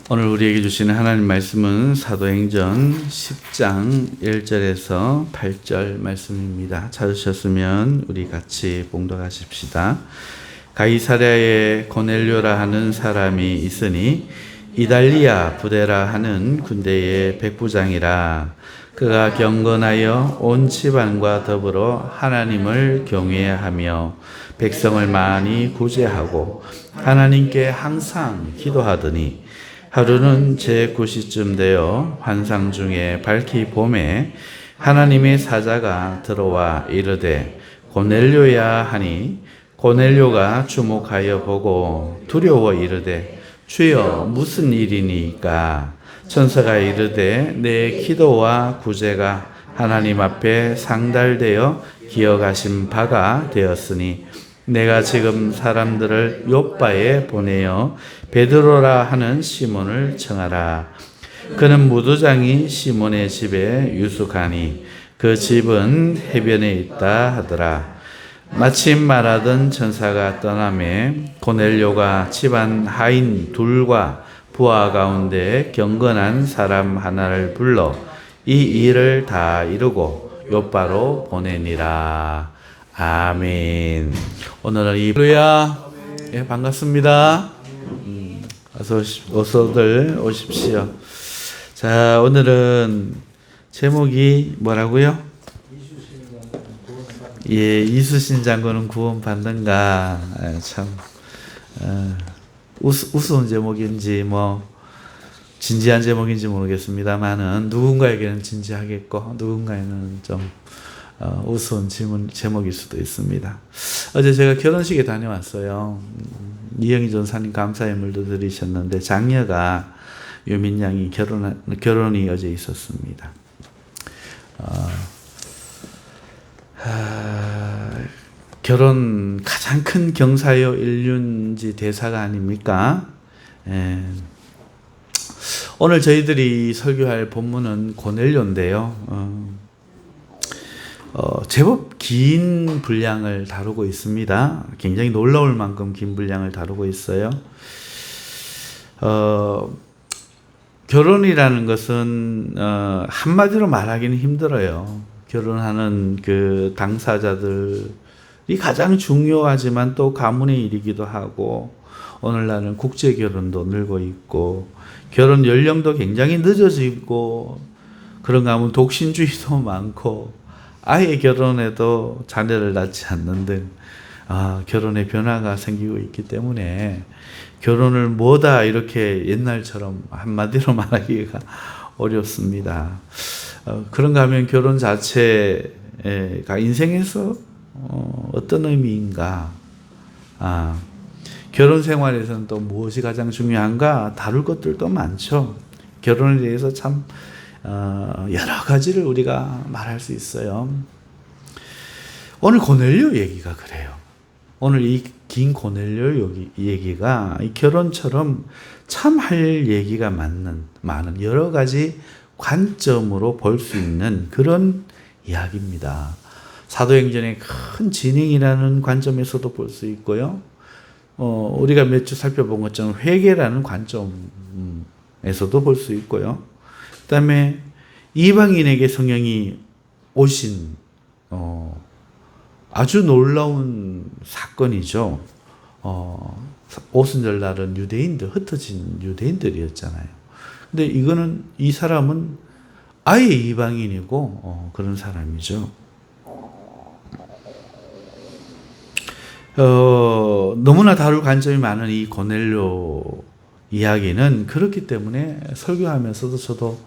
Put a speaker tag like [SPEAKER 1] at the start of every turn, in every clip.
[SPEAKER 1] 오늘 우리에게 주시는 하나님 말씀은 사도행전 10장 1절에서 8절 말씀입니다. 찾으셨으면 우리 같이 봉독하십시다. 가이사랴에 고넬료라 하는 사람이 있으니 이달리아 부데라 하는 군대의 백부장이라. 그가 경건하여 온 집안과 더불어 하나님을 경외하며 백성을 많이 구제하고 하나님께 항상 기도하더니 하루는 제9시쯤 되어 환상 중에 밝히 봄에 하나님의 사자가 들어와 이르되 고넬료야 하니 고넬료가 주목하여 보고 두려워 이르되 주여 무슨 일이니까? 천사가 이르되 내 기도와 구제가 하나님 앞에 상달되어 기억하신 바가 되었으니 내가 지금 사람들을 요빠에 보내어 베드로라 하는 시몬을 청하라. 그는 무도장이 시몬의 집에 유숙하니 그 집은 해변에 있다 하더라. 마침 말하던 천사가 떠나매 고넬료가 집안 하인 둘과 부하 가운데 경건한 사람 하나를 불러 이 일을 다 이루고 요빠로 보내니라. 아멘. 오늘은 이루야 반갑습니다. 어서들 오십시오. 자, 오늘은 제목이 뭐라고요? 이수신 장군은 구원 받는가? 참 우스운 제목인지 진지한 제목인지 모르겠습니다만은 누군가에게는 진지하겠고 누군가에는 좀 우스운 제목일 수도 있습니다. 어제 제가 결혼식에 다녀왔어요. 이영희 전사님 감사의 물도 드리셨는데 장녀가 유민 양이 결혼이 어제 있었습니다. 결혼 가장 큰 경사요 일륜지 대사가 아닙니까? 오늘 저희들이 설교할 본문은 고넬료인데요. 제법 긴 분량을 다루고 있습니다. 굉장히 놀라울 만큼 긴 분량을 다루고 있어요. 결혼이라는 것은 한마디로 말하기는 힘들어요. 결혼하는 그 당사자들이 가장 중요하지만 또 가문의 일이기도 하고 오늘날은 국제 결혼도 늘고 있고 결혼 연령도 굉장히 늦어지고 그런가 하면 독신주의도 많고 아예 결혼해도 자녀를 낳지 않는 등 결혼의 변화가 생기고 있기 때문에 결혼을 뭐다 이렇게 옛날처럼 한마디로 말하기가 어렵습니다. 그런가 하면 결혼 자체가 인생에서 어떤 의미인가? 결혼 생활에서는 또 무엇이 가장 중요한가? 다룰 것들도 많죠. 결혼에 대해서 참 여러 가지를 우리가 말할 수 있어요. 오늘 고넬료 얘기가 그래요. 오늘 이 긴 고넬료 얘기가 이 결혼처럼 참 할 얘기가 많은 여러 가지 관점으로 볼 수 있는 그런 이야기입니다. 사도행전의 큰 진행이라는 관점에서도 볼 수 있고요. 우리가 몇 주 살펴본 것처럼 회개라는 관점에서도 볼 수 있고요. 그 다음에 이방인에게 성령이 오신 아주 놀라운 사건이죠. 오순절날은 흩어진 유대인들이었잖아요. 근데 이 사람은 아예 이방인이고 그런 사람이죠. 너무나 다룰 관점이 많은 이 고넬료 이야기는 그렇기 때문에 설교하면서도 저도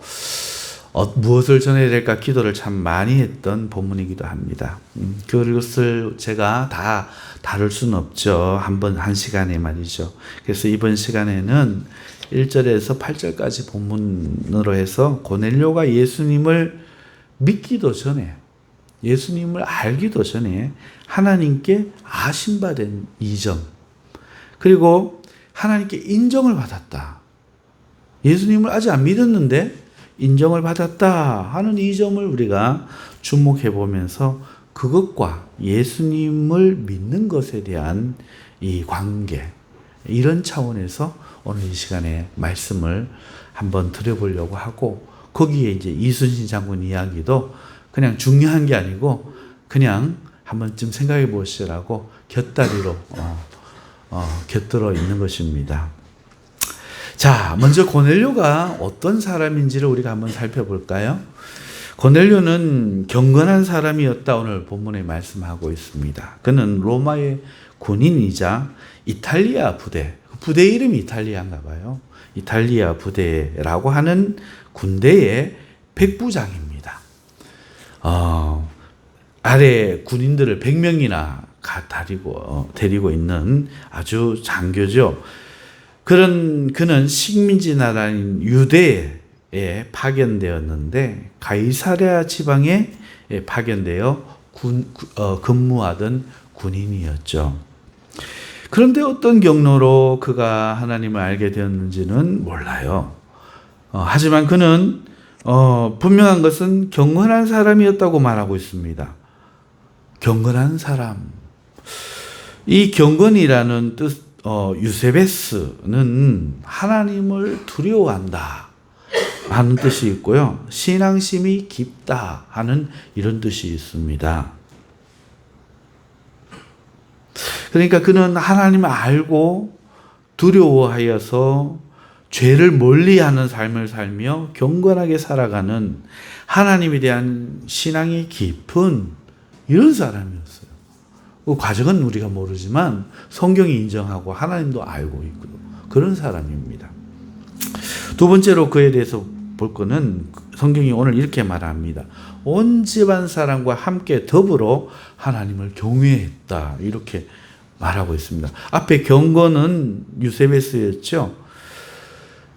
[SPEAKER 1] 무엇을 전해야 될까 기도를 참 많이 했던 본문이기도 합니다. 그것을 제가 다 다룰 수는 없죠. 한 시간에 말이죠. 그래서 이번 시간에는 1절에서 8절까지 본문으로 해서 고넬료가 예수님을 믿기도 전에 예수님을 알기도 전에 하나님께 아신바된 이점 그리고 하나님께 인정을 받았다. 예수님을 아직 안 믿었는데 인정을 받았다 하는 이 점을 우리가 주목해 보면서 그것과 예수님을 믿는 것에 대한 이 관계 이런 차원에서 오늘 이 시간에 말씀을 한번 드려보려고 하고, 거기에 이제 이순신 장군 이야기도 그냥 중요한 게 아니고 그냥 한 번쯤 생각해 보시라고 곁다리로 곁들어 있는 것입니다. 자, 먼저 고넬료가 어떤 사람인지를 우리가 한번 살펴볼까요? 고넬료는 경건한 사람이었다, 오늘 본문에 말씀하고 있습니다. 그는 로마의 군인이자 이탈리아 부대 이름이 이탈리아인가 봐요. 이탈리아 부대라고 하는 군대의 백부장입니다. 아래 군인들을 100명이나 데리고 있는 아주 장교죠. 그는 식민지 나라인 유대에 파견되었는데 가이사랴 지방에 파견되어 근무하던 군인이었죠. 그런데 어떤 경로로 그가 하나님을 알게 되었는지는 몰라요. 하지만 그는 분명한 것은 경건한 사람이었다고 말하고 있습니다. 경건한 사람. 이 경건이라는 뜻, 유세베스는 하나님을 두려워한다 하는 뜻이 있고요. 신앙심이 깊다 하는 이런 뜻이 있습니다. 그러니까 그는 하나님을 알고 두려워하여서 죄를 멀리하는 삶을 살며 경건하게 살아가는 하나님에 대한 신앙이 깊은 이런 사람이었어요. 그 과정은 우리가 모르지만 성경이 인정하고 하나님도 알고 있고 그런 사람입니다. 두 번째로 그에 대해서 볼 거는 성경이 오늘 이렇게 말합니다. 온 집안 사람과 함께 더불어 하나님을 경외했다, 이렇게 말하고 있습니다. 앞에 경건은 유세베스였죠.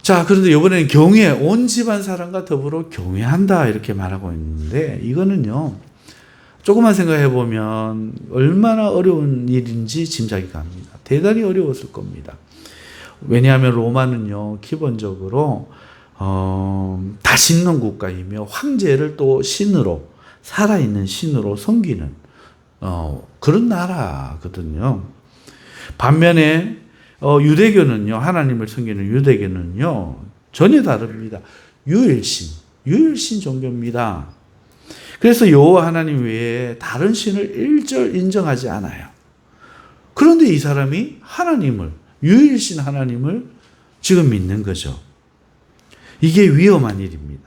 [SPEAKER 1] 자, 그런데 이번에는 경외, 온 집안 사람과 더불어 경외한다, 이렇게 말하고 있는데, 이거는요, 조금만 생각해 보면 얼마나 어려운 일인지 짐작이 갑니다. 대단히 어려웠을 겁니다. 왜냐하면 로마는요, 기본적으로 다 신론 국가이며 황제를 또 신으로, 살아있는 신으로 섬기는 그런 나라거든요. 반면에 유대교는요, 하나님을 섬기는 유대교는요, 전혀 다릅니다. 유일신 종교입니다. 그래서 여호와 하나님 외에 다른 신을 일절 인정하지 않아요. 그런데 이 사람이 유일신 하나님을 지금 믿는 거죠. 이게 위험한 일입니다.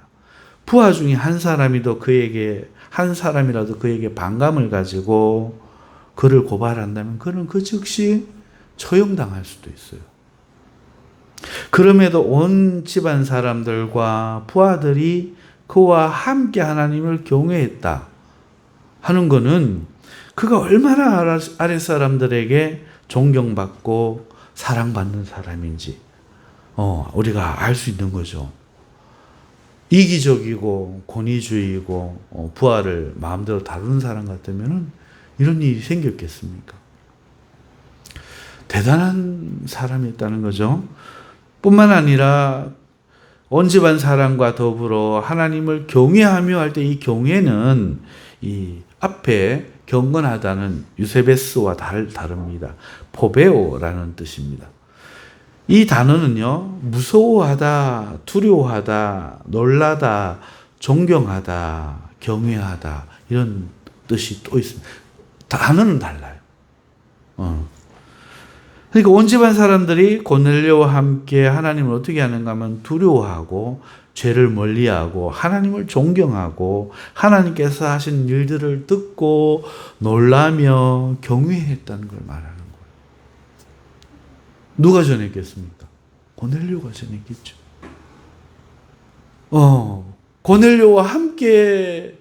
[SPEAKER 1] 부하 중에 한 사람이라도 그에게 반감을 가지고 그를 고발한다면 그는 그 즉시 처형당할 수도 있어요. 그럼에도 온 집안 사람들과 부하들이 그와 함께 하나님을 경외했다 하는 것은 그가 얼마나 아랫사람들에게 존경받고 사랑받는 사람인지 우리가 알 수 있는 거죠. 이기적이고 권위주의고 부하를 마음대로 다루는 사람 같으면 이런 일이 생겼겠습니까? 대단한 사람이었다는 거죠. 뿐만 아니라 온 집안 사람과 더불어 하나님을 경외하며 할 때 이 경외는 이 앞에 경건하다는 유세베스와 다릅니다. 포베오라는 뜻입니다. 이 단어는요, 무서워하다, 두려워하다, 놀라다, 존경하다, 경외하다, 이런 뜻이 또 있습니다. 단어는 달라요. 그러니까 온 집안 사람들이 고넬료와 함께 하나님을 어떻게 하는가 하면 두려워하고 죄를 멀리하고 하나님을 존경하고 하나님께서 하신 일들을 듣고 놀라며 경외했다는 걸 말하는 거예요. 누가 전했겠습니까? 고넬료가 전했겠죠. 고넬료와 함께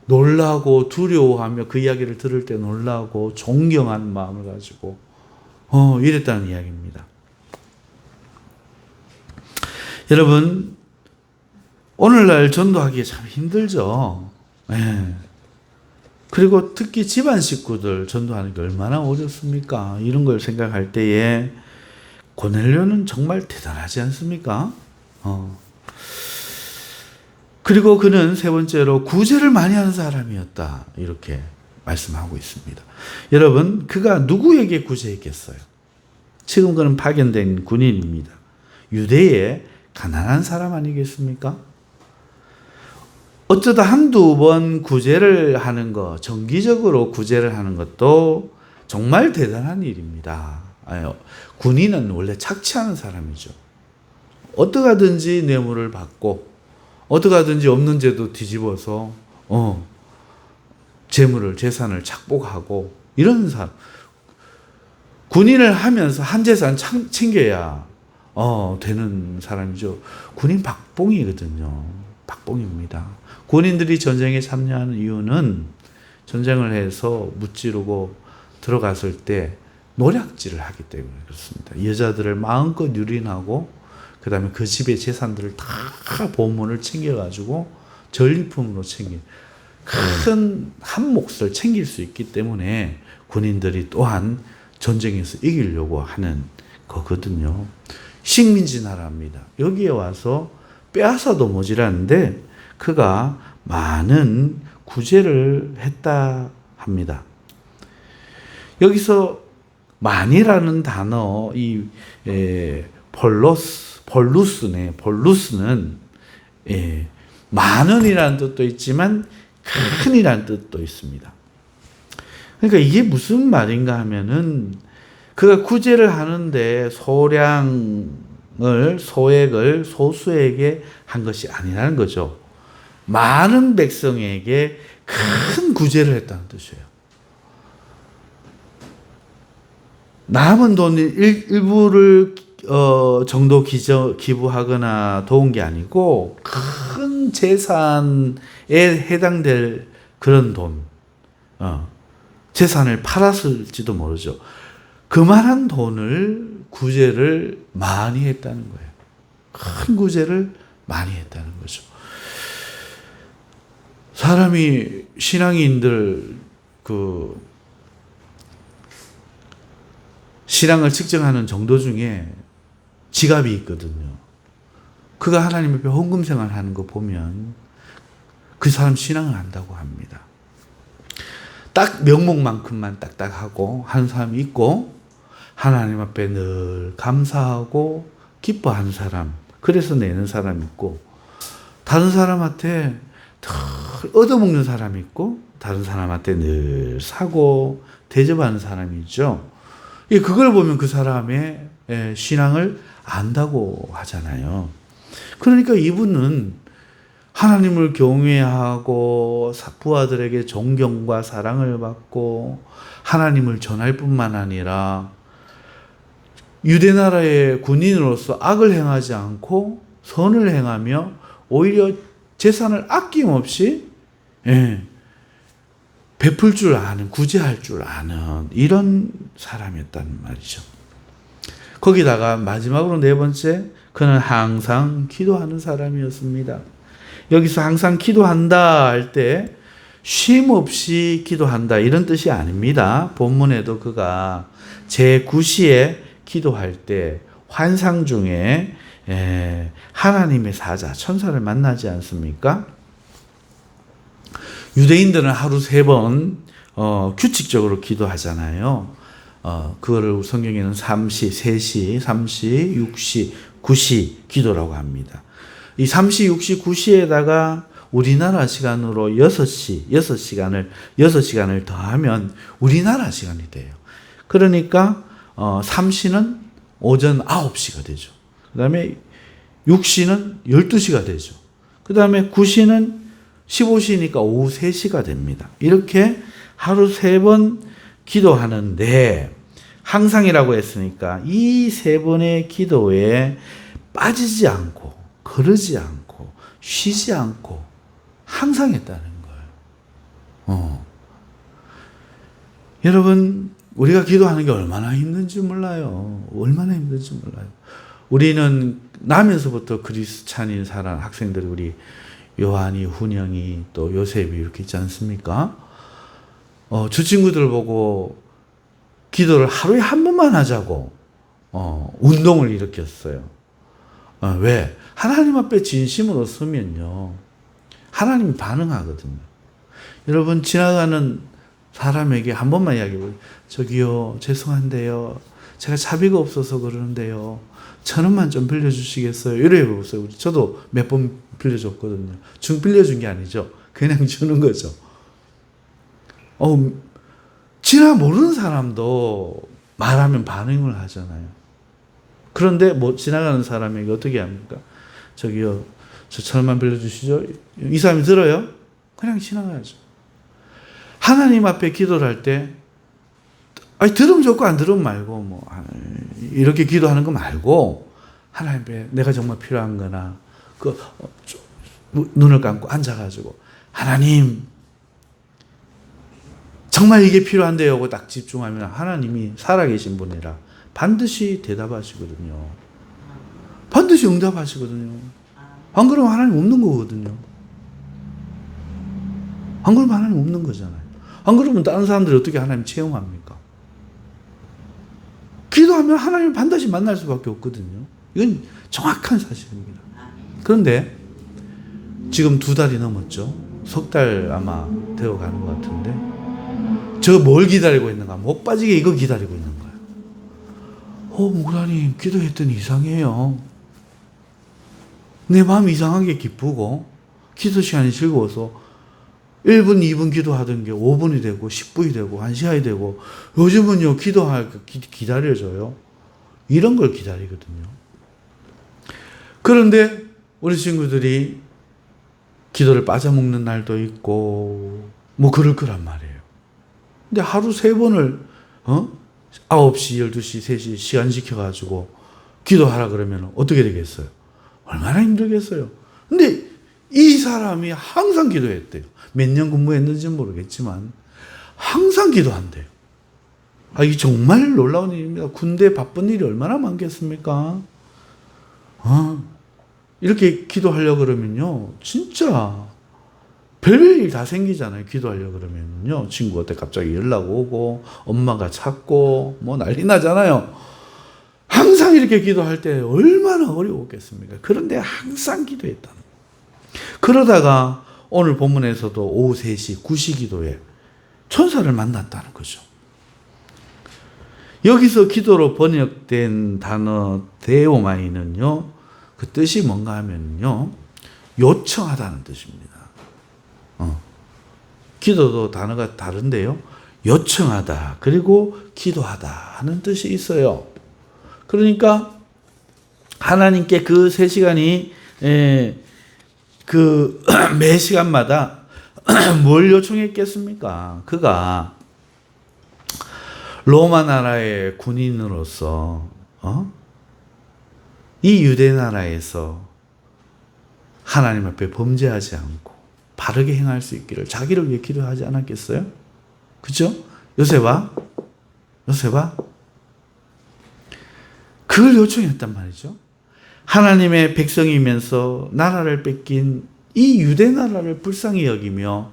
[SPEAKER 1] 놀라고 두려워하며 그 이야기를 들을 때 놀라고 존경하는 마음을 가지고 이랬다는 이야기입니다. 여러분, 오늘날 전도하기 참 힘들죠. 그리고 특히 집안 식구들 전도하는 게 얼마나 어렵습니까? 이런 걸 생각할 때에 고넬료는 정말 대단하지 않습니까? 그리고 그는 세 번째로 구제를 많이 하는 사람이었다, 이렇게 말씀하고 있습니다. 여러분, 그가 누구에게 구제했겠어요? 지금 그는 파견된 군인입니다. 유대의 가난한 사람 아니겠습니까? 어쩌다 한두 번 구제를 하는 것, 정기적으로 구제를 하는 것도 정말 대단한 일입니다. 군인은 원래 착취하는 사람이죠. 어떻게 하든지 뇌물을 받고 어떻게 하든지 없는 죄도 뒤집어서 재산을 착복하고 이런 사람. 군인을 하면서 한 재산 챙겨야 되는 사람이죠. 군인 박봉이거든요. 박봉입니다. 군인들이 전쟁에 참여하는 이유는 전쟁을 해서 무찌르고 들어갔을 때 노략질을 하기 때문에 그렇습니다. 여자들을 마음껏 유린하고 그 다음에 그 집의 재산들을 다 보물을 챙겨가지고 전리품으로 큰 한 몫을 챙길 수 있기 때문에 군인들이 또한 전쟁에서 이기려고 하는 거거든요. 식민지 나라입니다. 여기에 와서 빼앗아도 모자라는데 그가 많은 구제를 했다 합니다. 여기서 많이라는 단어, 볼루스는 많은이라는 뜻도 있지만 큰이라는 뜻도 있습니다. 그러니까 이게 무슨 말인가 하면은 그가 구제를 하는데 소액을 소수에게 한 것이 아니라는 거죠. 많은 백성에게 큰 구제를 했다는 뜻이에요. 남은 돈 일부를 정도 기부하거나 도운 게 아니고 큰 재산에 해당될 그런 돈, 재산을 팔았을지도 모르죠. 그만한 돈을 구제를 많이 했다는 거예요. 큰 구제를 많이 했다는 거죠. 사람이 신앙인들 신앙을 측정하는 정도 중에 지갑이 있거든요. 그가 하나님 앞에 헌금 생활하는 거 보면 그 사람 신앙을 한다고 합니다. 딱 명목만큼만 딱딱하고 하는 사람이 있고 하나님 앞에 늘 감사하고 기뻐하는 사람, 그래서 내는 사람이 있고 다른 사람한테 늘 얻어먹는 사람이 있고 다른 사람한테 늘 사고 대접하는 사람이 있죠. 그걸 보면 그 사람의 신앙을 안다고 하잖아요. 그러니까 이분은 하나님을 경외하고 부하들에게 존경과 사랑을 받고 하나님을 전할 뿐만 아니라 유대 나라의 군인으로서 악을 행하지 않고 선을 행하며 오히려 재산을 아낌없이 베풀 줄 아는, 구제할 줄 아는 이런 사람이었단 말이죠. 거기다가 마지막으로 네 번째, 그는 항상 기도하는 사람이었습니다. 여기서 항상 기도한다 할 때 쉼 없이 기도한다 이런 뜻이 아닙니다. 본문에도 그가 제9시에 기도할 때 환상 중에 하나님의 사자, 천사를 만나지 않습니까? 유대인들은 하루 3번 규칙적으로 기도하잖아요. 그거를 성경에는 3시, 3시, 3시, 6시, 9시 기도라고 합니다. 이 3시, 6시, 9시에다가 우리나라 시간으로 6시간을 더하면 우리나라 시간이 돼요. 그러니까 3시는 오전 9시가 되죠. 그 다음에 6시는 12시가 되죠. 그 다음에 9시는 15시니까 오후 3시가 됩니다. 이렇게 하루 3번 기도하는데 항상이라고 했으니까 이 3번의 기도에 빠지지 않고 거르지 않고 쉬지 않고 항상 했다는 거예요. 여러분, 우리가 기도하는 게 얼마나 힘든지 몰라요. 얼마나 힘든지 몰라요. 우리는 나면서부터 그리스찬인 사람 학생들이 우리 요한이, 훈영이, 또 요셉이 이렇게 있지 않습니까? 저 친구들 보고 기도를 하루에 한 번만 하자고 운동을 일으켰어요. 왜? 하나님 앞에 진심으로 서면요, 하나님이 반응하거든요. 여러분, 지나가는 사람에게 한 번만 이야기해보세요. 저기요, 죄송한데요, 제가 차비가 없어서 그러는데요. 1,000원만 좀 빌려주시겠어요? 이래 보세요. 저도 몇 번 빌려줬거든요. 빌려준 게 아니죠. 그냥 주는 거죠. 지나 모르는 사람도 말하면 반응을 하잖아요. 그런데 지나가는 사람에게 어떻게 합니까? 저기요, 저 1,000원만 빌려주시죠? 이 사람이 들어요? 그냥 지나가야죠. 하나님 앞에 기도를 할 때, 들으면 좋고 안 들으면 말고, 이렇게 기도하는 거 말고, 하나님 앞에 내가 정말 필요한 거나, 눈을 감고 앉아가지고, 하나님, 정말 이게 필요한데요 하고 딱 집중하면 하나님이 살아계신 분이라 반드시 대답하시거든요. 반드시 응답하시거든요. 안 그러면 하나님 없는 거거든요. 안 그러면 하나님 없는 거잖아요. 안 그러면 다른 사람들이 어떻게 하나님 체험합니까? 기도하면 하나님 반드시 만날 수밖에 없거든요. 이건 정확한 사실입니다. 그런데 지금 2달이 넘었죠. 3달 아마 되어가는 것 같은데 저 뭘 기다리고 있는가? 못 빠지게 이거 기다리고 있는 거예요. 목사님 기도했더니 이상해요. 내 마음이 이상하게 기쁘고 기도 시간이 즐거워서 1분, 2분 기도하던 게 5분이 되고 10분이 되고 1시간이 되고 요즘은요 기다려져요. 이런 걸 기다리거든요. 그런데 우리 친구들이 기도를 빠져먹는 날도 있고 그럴 거란 말이에요. 근데 하루 3번을 9시, 12시, 3시 시간 지켜가지고 기도하라 그러면 어떻게 되겠어요? 얼마나 힘들겠어요. 근데 이 사람이 항상 기도했대요. 몇 년 근무했는지는 모르겠지만 항상 기도한대요. 이게 정말 놀라운 일입니다. 군대 바쁜 일이 얼마나 많겠습니까? 이렇게 기도하려고 그러면요 진짜 별일 다 생기잖아요. 기도하려고 그러면요 친구한테 갑자기 연락 오고 엄마가 찾고 난리 나잖아요. 항상 이렇게 기도할 때 얼마나 어려웠겠습니까? 그런데 항상 기도했다는 거예요. 그러다가 오늘 본문에서도 오후 3시 9시 기도에 천사를 만났다는 거죠. 여기서 기도로 번역된 단어 데오마이는요 그 뜻이 뭔가 하면요 요청하다는 뜻입니다. 기도도 단어가 다른데요 요청하다 그리고 기도하다 하는 뜻이 있어요. 그러니까 하나님께 그 3시간이 매 시간마다 뭘 요청했겠습니까? 그가 로마 나라의 군인으로서 이 유대 나라에서 하나님 앞에 범죄하지 않고 바르게 행할 수 있기를 자기를 위해 기도하지 않았겠어요? 그죠? 요셉아 그걸 요청했단 말이죠. 하나님의 백성이면서 나라를 뺏긴 이 유대 나라를 불쌍히 여기며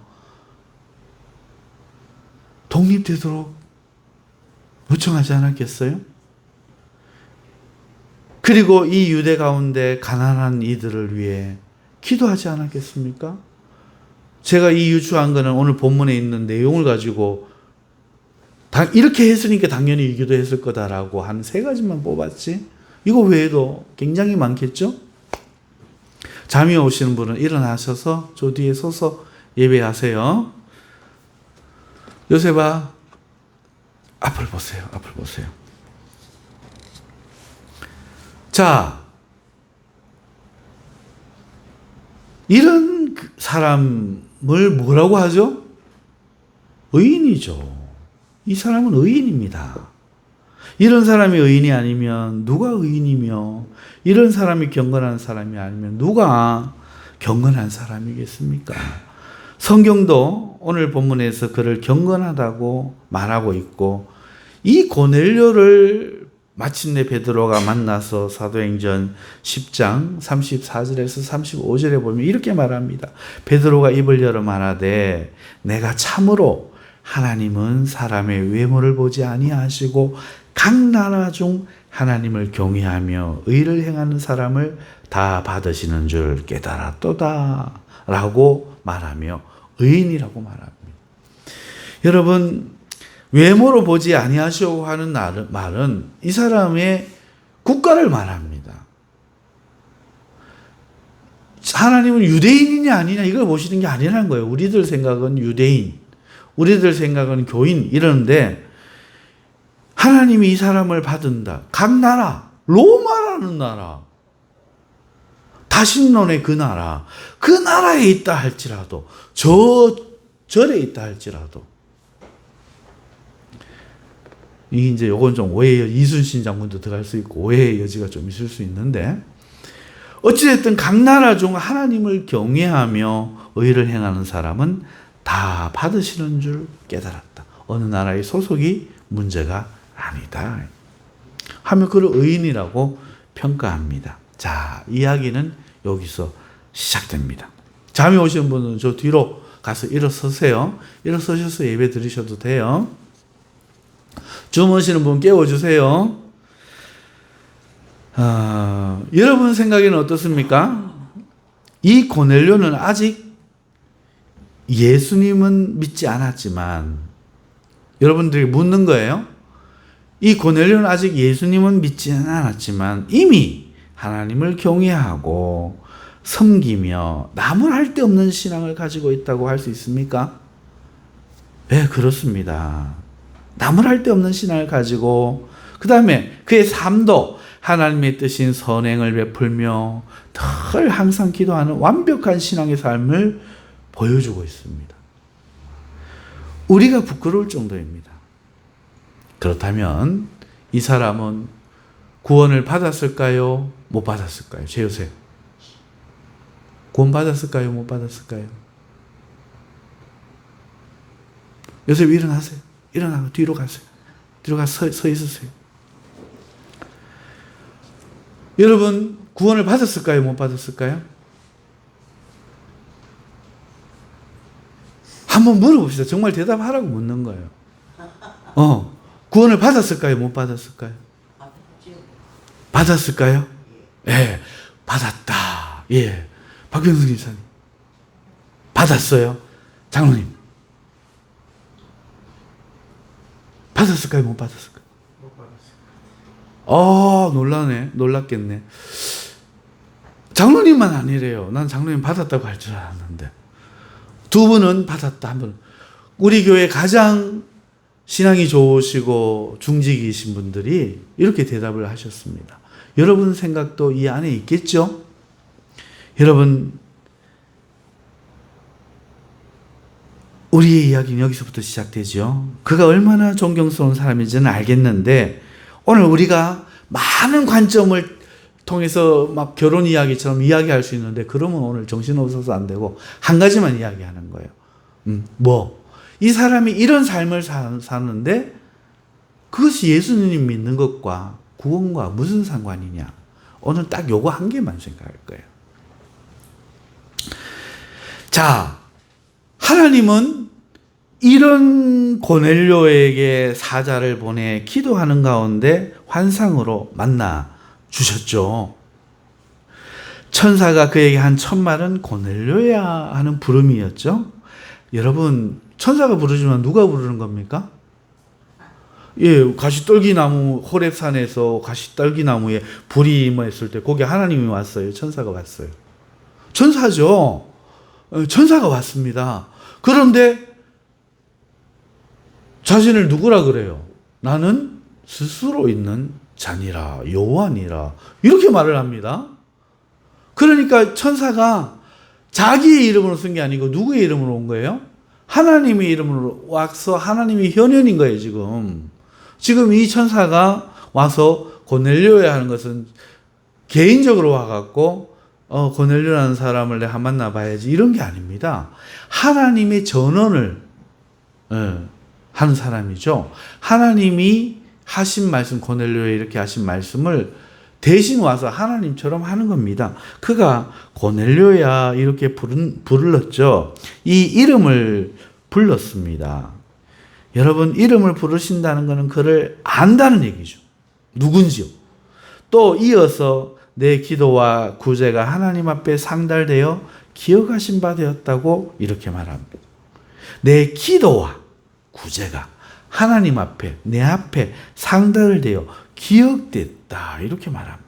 [SPEAKER 1] 독립되도록 요청하지 않았겠어요? 그리고 이 유대 가운데 가난한 이들을 위해 기도하지 않았겠습니까? 제가 이 유추한 거는 오늘 본문에 있는 내용을 가지고 이렇게 했으니까 당연히 기도했을 거다라고 한 3가지만 뽑았지. 이거 외에도 굉장히 많겠죠? 잠이 오시는 분은 일어나셔서 저 뒤에 서서 예배하세요. 요셉아, 앞을 보세요. 자, 이런 사람을 뭐라고 하죠? 의인이죠. 이 사람은 의인입니다. 이런 사람이 의인이 아니면 누가 의인이며 이런 사람이 경건한 사람이 아니면 누가 경건한 사람이겠습니까? 성경도 오늘 본문에서 그를 경건하다고 말하고 있고 이 고넬료를 마침내 베드로가 만나서 사도행전 10장 34절에서 35절에 보면 이렇게 말합니다. 베드로가 입을 열어 말하되 내가 참으로 하나님은 사람의 외모를 보지 아니하시고 각 나라 중 하나님을 경외하며 의를 행하는 사람을 다 받으시는 줄 깨달았도다 라고 말하며 의인이라고 말합니다. 여러분 외모로 보지 아니하시오 하는 말은 이 사람의 국가를 말합니다. 하나님은 유대인이냐 아니냐 이걸 보시는 게 아니라는 거예요. 우리들 생각은 유대인, 우리들 생각은 교인 이러는데 하나님이 이 사람을 받은다. 각 나라, 로마라는 나라, 다신론의 그 나라에 있다 할지라도, 절에 있다 할지라도, 이제 요건 좀 오해의 이순신 장군도 들어갈 수 있고 오해의 여지가 좀 있을 수 있는데, 어찌됐든 각 나라 중 하나님을 경외하며 의를 행하는 사람은 다 받으시는 줄 깨달았다. 어느 나라의 소속이 문제가 아니다 하며 그를 의인이라고 평가합니다. 자, 이야기는 여기서 시작됩니다. 잠이 오신 분은 저 뒤로 가서 일어서세요. 일어서셔서 예배 드리셔도 돼요. 주무시는 분 깨워주세요. 여러분 생각에는 어떻습니까? 이 고넬료는 아직 예수님은 믿지 않았지만, 여러분들이 묻는 거예요. 이 고넬료는 아직 예수님은 믿지는 않았지만 이미 하나님을 경외하고 섬기며 나무랄 데 없는 신앙을 가지고 있다고 할 수 있습니까? 네, 그렇습니다. 나무랄 데 없는 신앙을 가지고, 그 다음에 그의 삶도 하나님의 뜻인 선행을 베풀며 늘 항상 기도하는 완벽한 신앙의 삶을 보여주고 있습니다. 우리가 부끄러울 정도입니다. 그렇다면 이 사람은 구원을 받았을까요? 못 받았을까요? 재우세요. 구원 받았을까요? 못 받았을까요? 요셉 일어나세요. 일어나고 뒤로 가세요. 뒤로 가서 서 있으세요. 여러분 구원을 받았을까요? 못 받았을까요? 한번 물어봅시다. 정말 대답하라고 묻는 거예요. 구원을 받았을까요? 못 받았을까요? 받았을까요? 예, 받았다. 예, 박병수 기사님 받았어요. 장로님 받았을까요? 못 받았을까요? 못 받았어요. 놀라네. 놀랐겠네. 장로님만 아니래요. 난 장로님 받았다고 할 줄 알았는데. 두 분은 받았다. 한 분은. 우리 교회 가장 신앙이 좋으시고 중직이신 분들이 이렇게 대답을 하셨습니다. 여러분 생각도 이 안에 있겠죠? 여러분, 우리의 이야기는 여기서부터 시작되죠. 그가 얼마나 존경스러운 사람인지는 알겠는데, 오늘 우리가 많은 관점을 통해서 막 결혼 이야기처럼 이야기할 수 있는데, 그러면 오늘 정신없어서 안 되고 한 가지만 이야기하는 거예요. 이 사람이 이런 삶을 사는데 그것이 예수님 믿는 것과 구원과 무슨 상관이냐? 오늘 딱 요거 한 개만 생각할 거예요. 자, 하나님은 이런 고넬료에게 사자를 보내 기도하는 가운데 환상으로 만나 주셨죠. 천사가 그에게 한 첫 말은 고넬료야 하는 부름이었죠. 여러분, 천사가 부르지만 누가 부르는 겁니까? 예, 가시떨기나무, 호렙산에서 가시떨기나무에 불이 임했을 때 거기 하나님이 왔어요. 천사가 왔어요. 천사죠. 천사가 왔습니다. 그런데 자신을 누구라 그래요? 나는 스스로 있는 자니라, 여호와니라, 이렇게 말을 합니다. 그러니까 천사가 자기의 이름으로 쓴 게 아니고 누구의 이름으로 온 거예요? 하나님의 이름으로 와서 하나님이 현현인 거예요. 지금 이 천사가 와서 고넬료야 하는 것은 개인적으로 와갖고 고넬료라는 사람을 내가 만나봐야지 이런 게 아닙니다. 하나님의 전언을 하는 사람이죠. 하나님이 하신 말씀, 고넬료에 이렇게 하신 말씀을 대신 와서 하나님처럼 하는 겁니다. 그가 고넬료야 이렇게 불렀죠. 이 이름을 불렀습니다. 여러분, 이름을 부르신다는 것은 그를 안다는 얘기죠. 누군지요. 또 이어서 내 기도와 구제가 하나님 앞에 상달되어 기억하신 바 되었다고 이렇게 말합니다. 내 기도와 구제가 하나님 앞에, 내 앞에 상달을 대어 기억됐다. 이렇게 말합니다.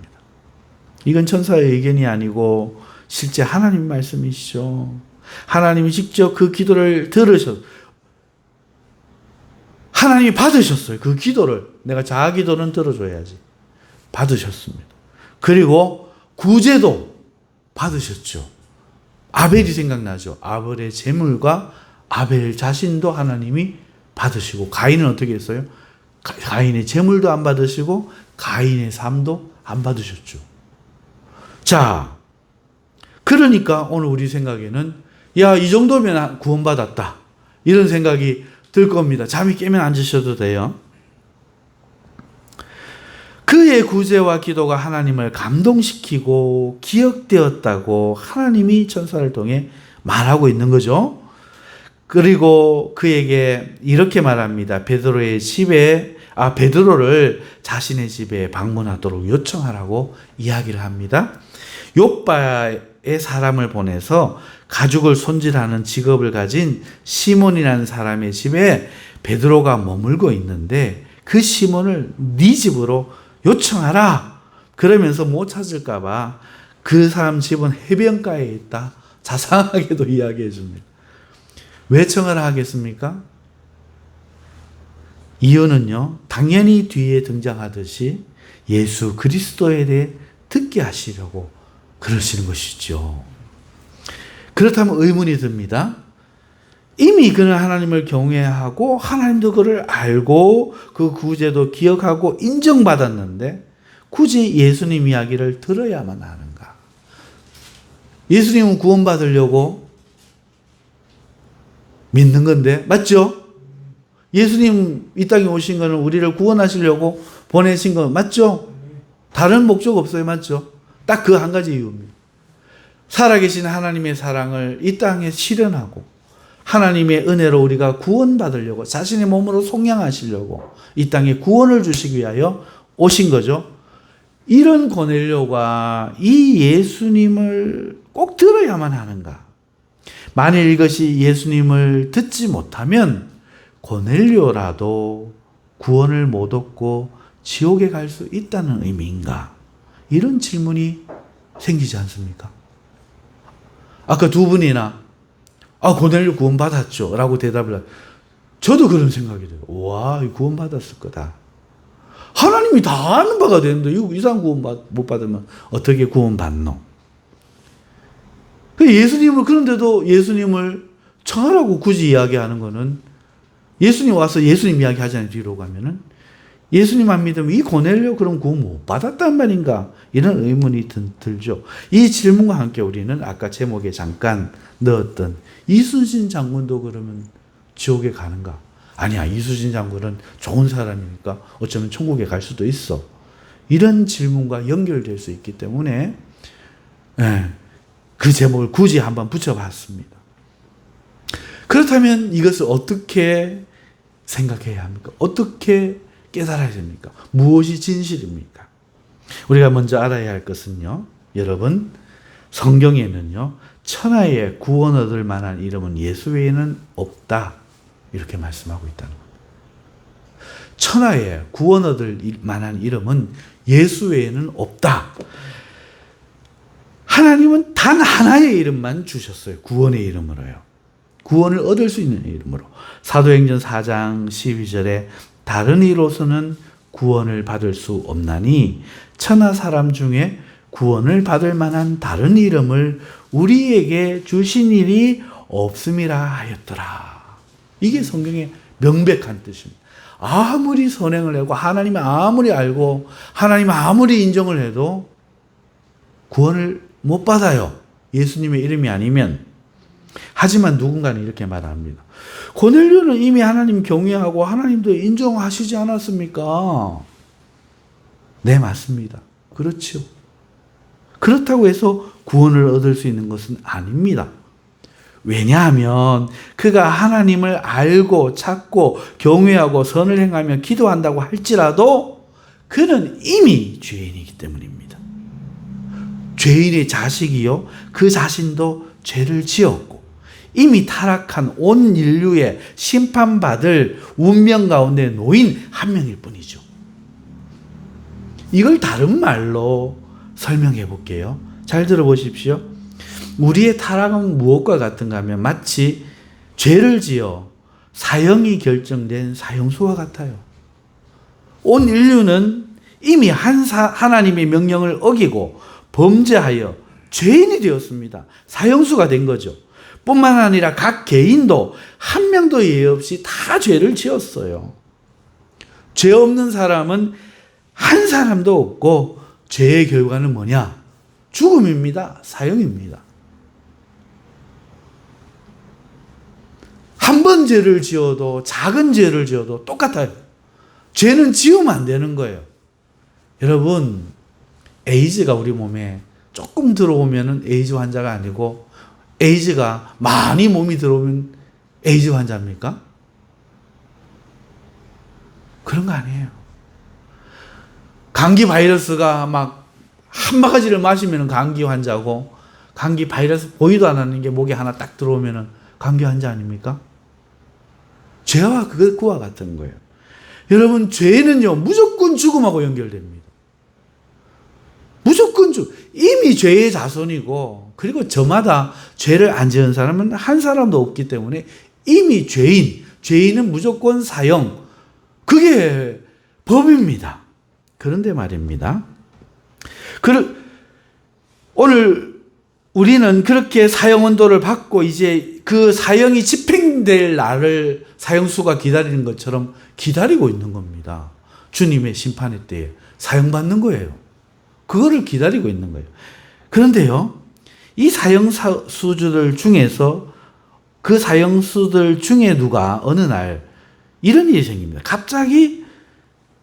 [SPEAKER 1] 이건 천사의 의견이 아니고 실제 하나님 말씀이시죠. 하나님이 직접 그 기도를 들으셨어요. 하나님이 받으셨어요. 그 기도를. 내가 자아 기도는 들어줘야지. 받으셨습니다. 그리고 구제도 받으셨죠. 아벨이 생각나죠. 아벨의 제물과 아벨 자신도 하나님이 받으시고, 가인은 어떻게 했어요? 가인의 제물도 안 받으시고 가인의 삶도 안 받으셨죠. 자, 그러니까 오늘 우리 생각에는 야, 이 정도면 구원받았다. 이런 생각이 들 겁니다. 잠이 깨면 앉으셔도 돼요. 그의 구제와 기도가 하나님을 감동시키고 기억되었다고 하나님이 천사를 통해 말하고 있는 거죠. 그리고 그에게 이렇게 말합니다. 베드로를 자신의 집에 방문하도록 요청하라고 이야기를 합니다. 욥바에 사람을 보내서 가죽을 손질하는 직업을 가진 시몬이라는 사람의 집에 베드로가 머물고 있는데 그 시몬을 네 집으로 요청하라. 그러면서 못 찾을까 봐 그 사람 집은 해변가에 있다. 자상하게도 이야기해 줍니다. 왜 청하라 하겠습니까? 이유는요, 당연히 뒤에 등장하듯이 예수 그리스도에 대해 듣게 하시려고 그러시는 것이죠. 그렇다면 의문이 듭니다. 이미 그는 하나님을 경외하고 하나님도 그를 알고 그 구제도 기억하고 인정받았는데 굳이 예수님 이야기를 들어야만 하는가? 예수님은 구원받으려고 믿는 건데, 맞죠? 예수님 이 땅에 오신 것은 우리를 구원하시려고 보내신 건 맞죠? 다른 목적 없어요, 맞죠? 딱 그 한 가지 이유입니다. 살아계신 하나님의 사랑을 이 땅에 실현하고 하나님의 은혜로 우리가 구원받으려고 자신의 몸으로 속량하시려고 이 땅에 구원을 주시기 위하여 오신 거죠. 이런 고넬료가 이 예수님을 꼭 들어야만 하는가? 만일 이것이 예수님을 듣지 못하면 고넬료라도 구원을 못 얻고 지옥에 갈 수 있다는 의미인가? 이런 질문이 생기지 않습니까? 아까 두 분이나 고넬료 구원받았죠 라고 대답을 하죠. 저도 그런 생각이 들어요. 와, 구원받았을 거다. 하나님이 다 아는 바가 되는데 이 사람 구원 못 받으면 어떻게 구원받노? 그런데도 예수님을 청하라고 굳이 이야기하는 거는, 예수님 와서 예수님 이야기 하잖아요. 뒤로 가면은 예수님 안 믿으면 이 고넬료 그럼 구원 못 받았단 말인가? 이런 의문이 들죠. 이 질문과 함께 우리는 아까 제목에 잠깐 넣었던 이수진 장군도 그러면 지옥에 가는가? 아니야, 이수진 장군은 좋은 사람이니까 어쩌면 천국에 갈 수도 있어. 이런 질문과 연결될 수 있기 때문에 그 제목을 굳이 한번 붙여봤습니다. 그렇다면 이것을 어떻게 생각해야 합니까? 어떻게 깨달아야 됩니까? 무엇이 진실입니까? 우리가 먼저 알아야 할 것은요, 여러분, 성경에는요, 천하에 구원 얻을 만한 이름은 예수 외에는 없다. 이렇게 말씀하고 있다는 겁니다. 천하에 구원 얻을 만한 이름은 예수 외에는 없다. 하나님은 단 하나의 이름만 주셨어요. 구원의 이름으로요. 구원을 얻을 수 있는 이름으로. 사도행전 4장 12절에 다른 이로서는 구원을 받을 수 없나니 천하 사람 중에 구원을 받을 만한 다른 이름을 우리에게 주신 일이 없음이라 하였더라. 이게 성경의 명백한 뜻입니다. 아무리 선행을 하고 하나님을 아무리 알고 하나님을 아무리 인정을 해도 구원을 못 받아요. 예수님의 이름이 아니면. 하지만 누군가는 이렇게 말합니다. 고넬료는 이미 하나님 경외하고 하나님도 인정하시지 않았습니까? 네, 맞습니다. 그렇죠. 그렇다고 해서 구원을 얻을 수 있는 것은 아닙니다. 왜냐하면 그가 하나님을 알고 찾고 경외하고 선을 행하며 기도한다고 할지라도 그는 이미 죄인이기 때문입니다. 죄인의 자식이요, 그 자신도 죄를 지었고 이미 타락한 온 인류의 심판받을 운명 가운데 놓인 한 명일 뿐이죠. 이걸 다른 말로 설명해 볼게요. 잘 들어보십시오. 우리의 타락은 무엇과 같은가 하면 마치 죄를 지어 사형이 결정된 사형수와 같아요. 온 인류는 이미 하나님의 명령을 어기고 범죄하여 죄인이 되었습니다. 사형수가 된 거죠. 뿐만 아니라 각 개인도 한 명도 예외 없이 다 죄를 지었어요. 죄 없는 사람은 한 사람도 없고 죄의 결과는 뭐냐? 죽음입니다. 사형입니다. 한 번 죄를 지어도 작은 죄를 지어도 똑같아요. 죄는 지으면 안 되는 거예요. 여러분, 에이즈가 우리 몸에 조금 들어오면 에이즈 환자가 아니고 에이즈가 많이 몸이 들어오면 에이즈 환자입니까? 그런 거 아니에요. 감기 바이러스가 막 한 바가지를 마시면 감기 환자고 감기 바이러스 보이도 안 하는 게 목에 하나 딱 들어오면 감기 환자 아닙니까? 죄와 그와 같은 거예요. 여러분, 죄는요 무조건 죽음하고 연결됩니다. 무조건 이미 죄의 자손이고, 그리고 저마다 죄를 안 지은 사람은 한 사람도 없기 때문에 이미 죄인은 무조건 사형, 그게 법입니다. 그런데 말입니다, 오늘 우리는 그렇게 사형 언도를 받고 이제 그 사형이 집행될 날을 사형수가 기다리는 것처럼 기다리고 있는 겁니다. 주님의 심판의 때에 사형받는 거예요. 그거를 기다리고 있는 거예요. 그런데요, 이 사형수들 중에서 그 사형수들 중에 누가 어느 날 이런 일이 생깁니다. 갑자기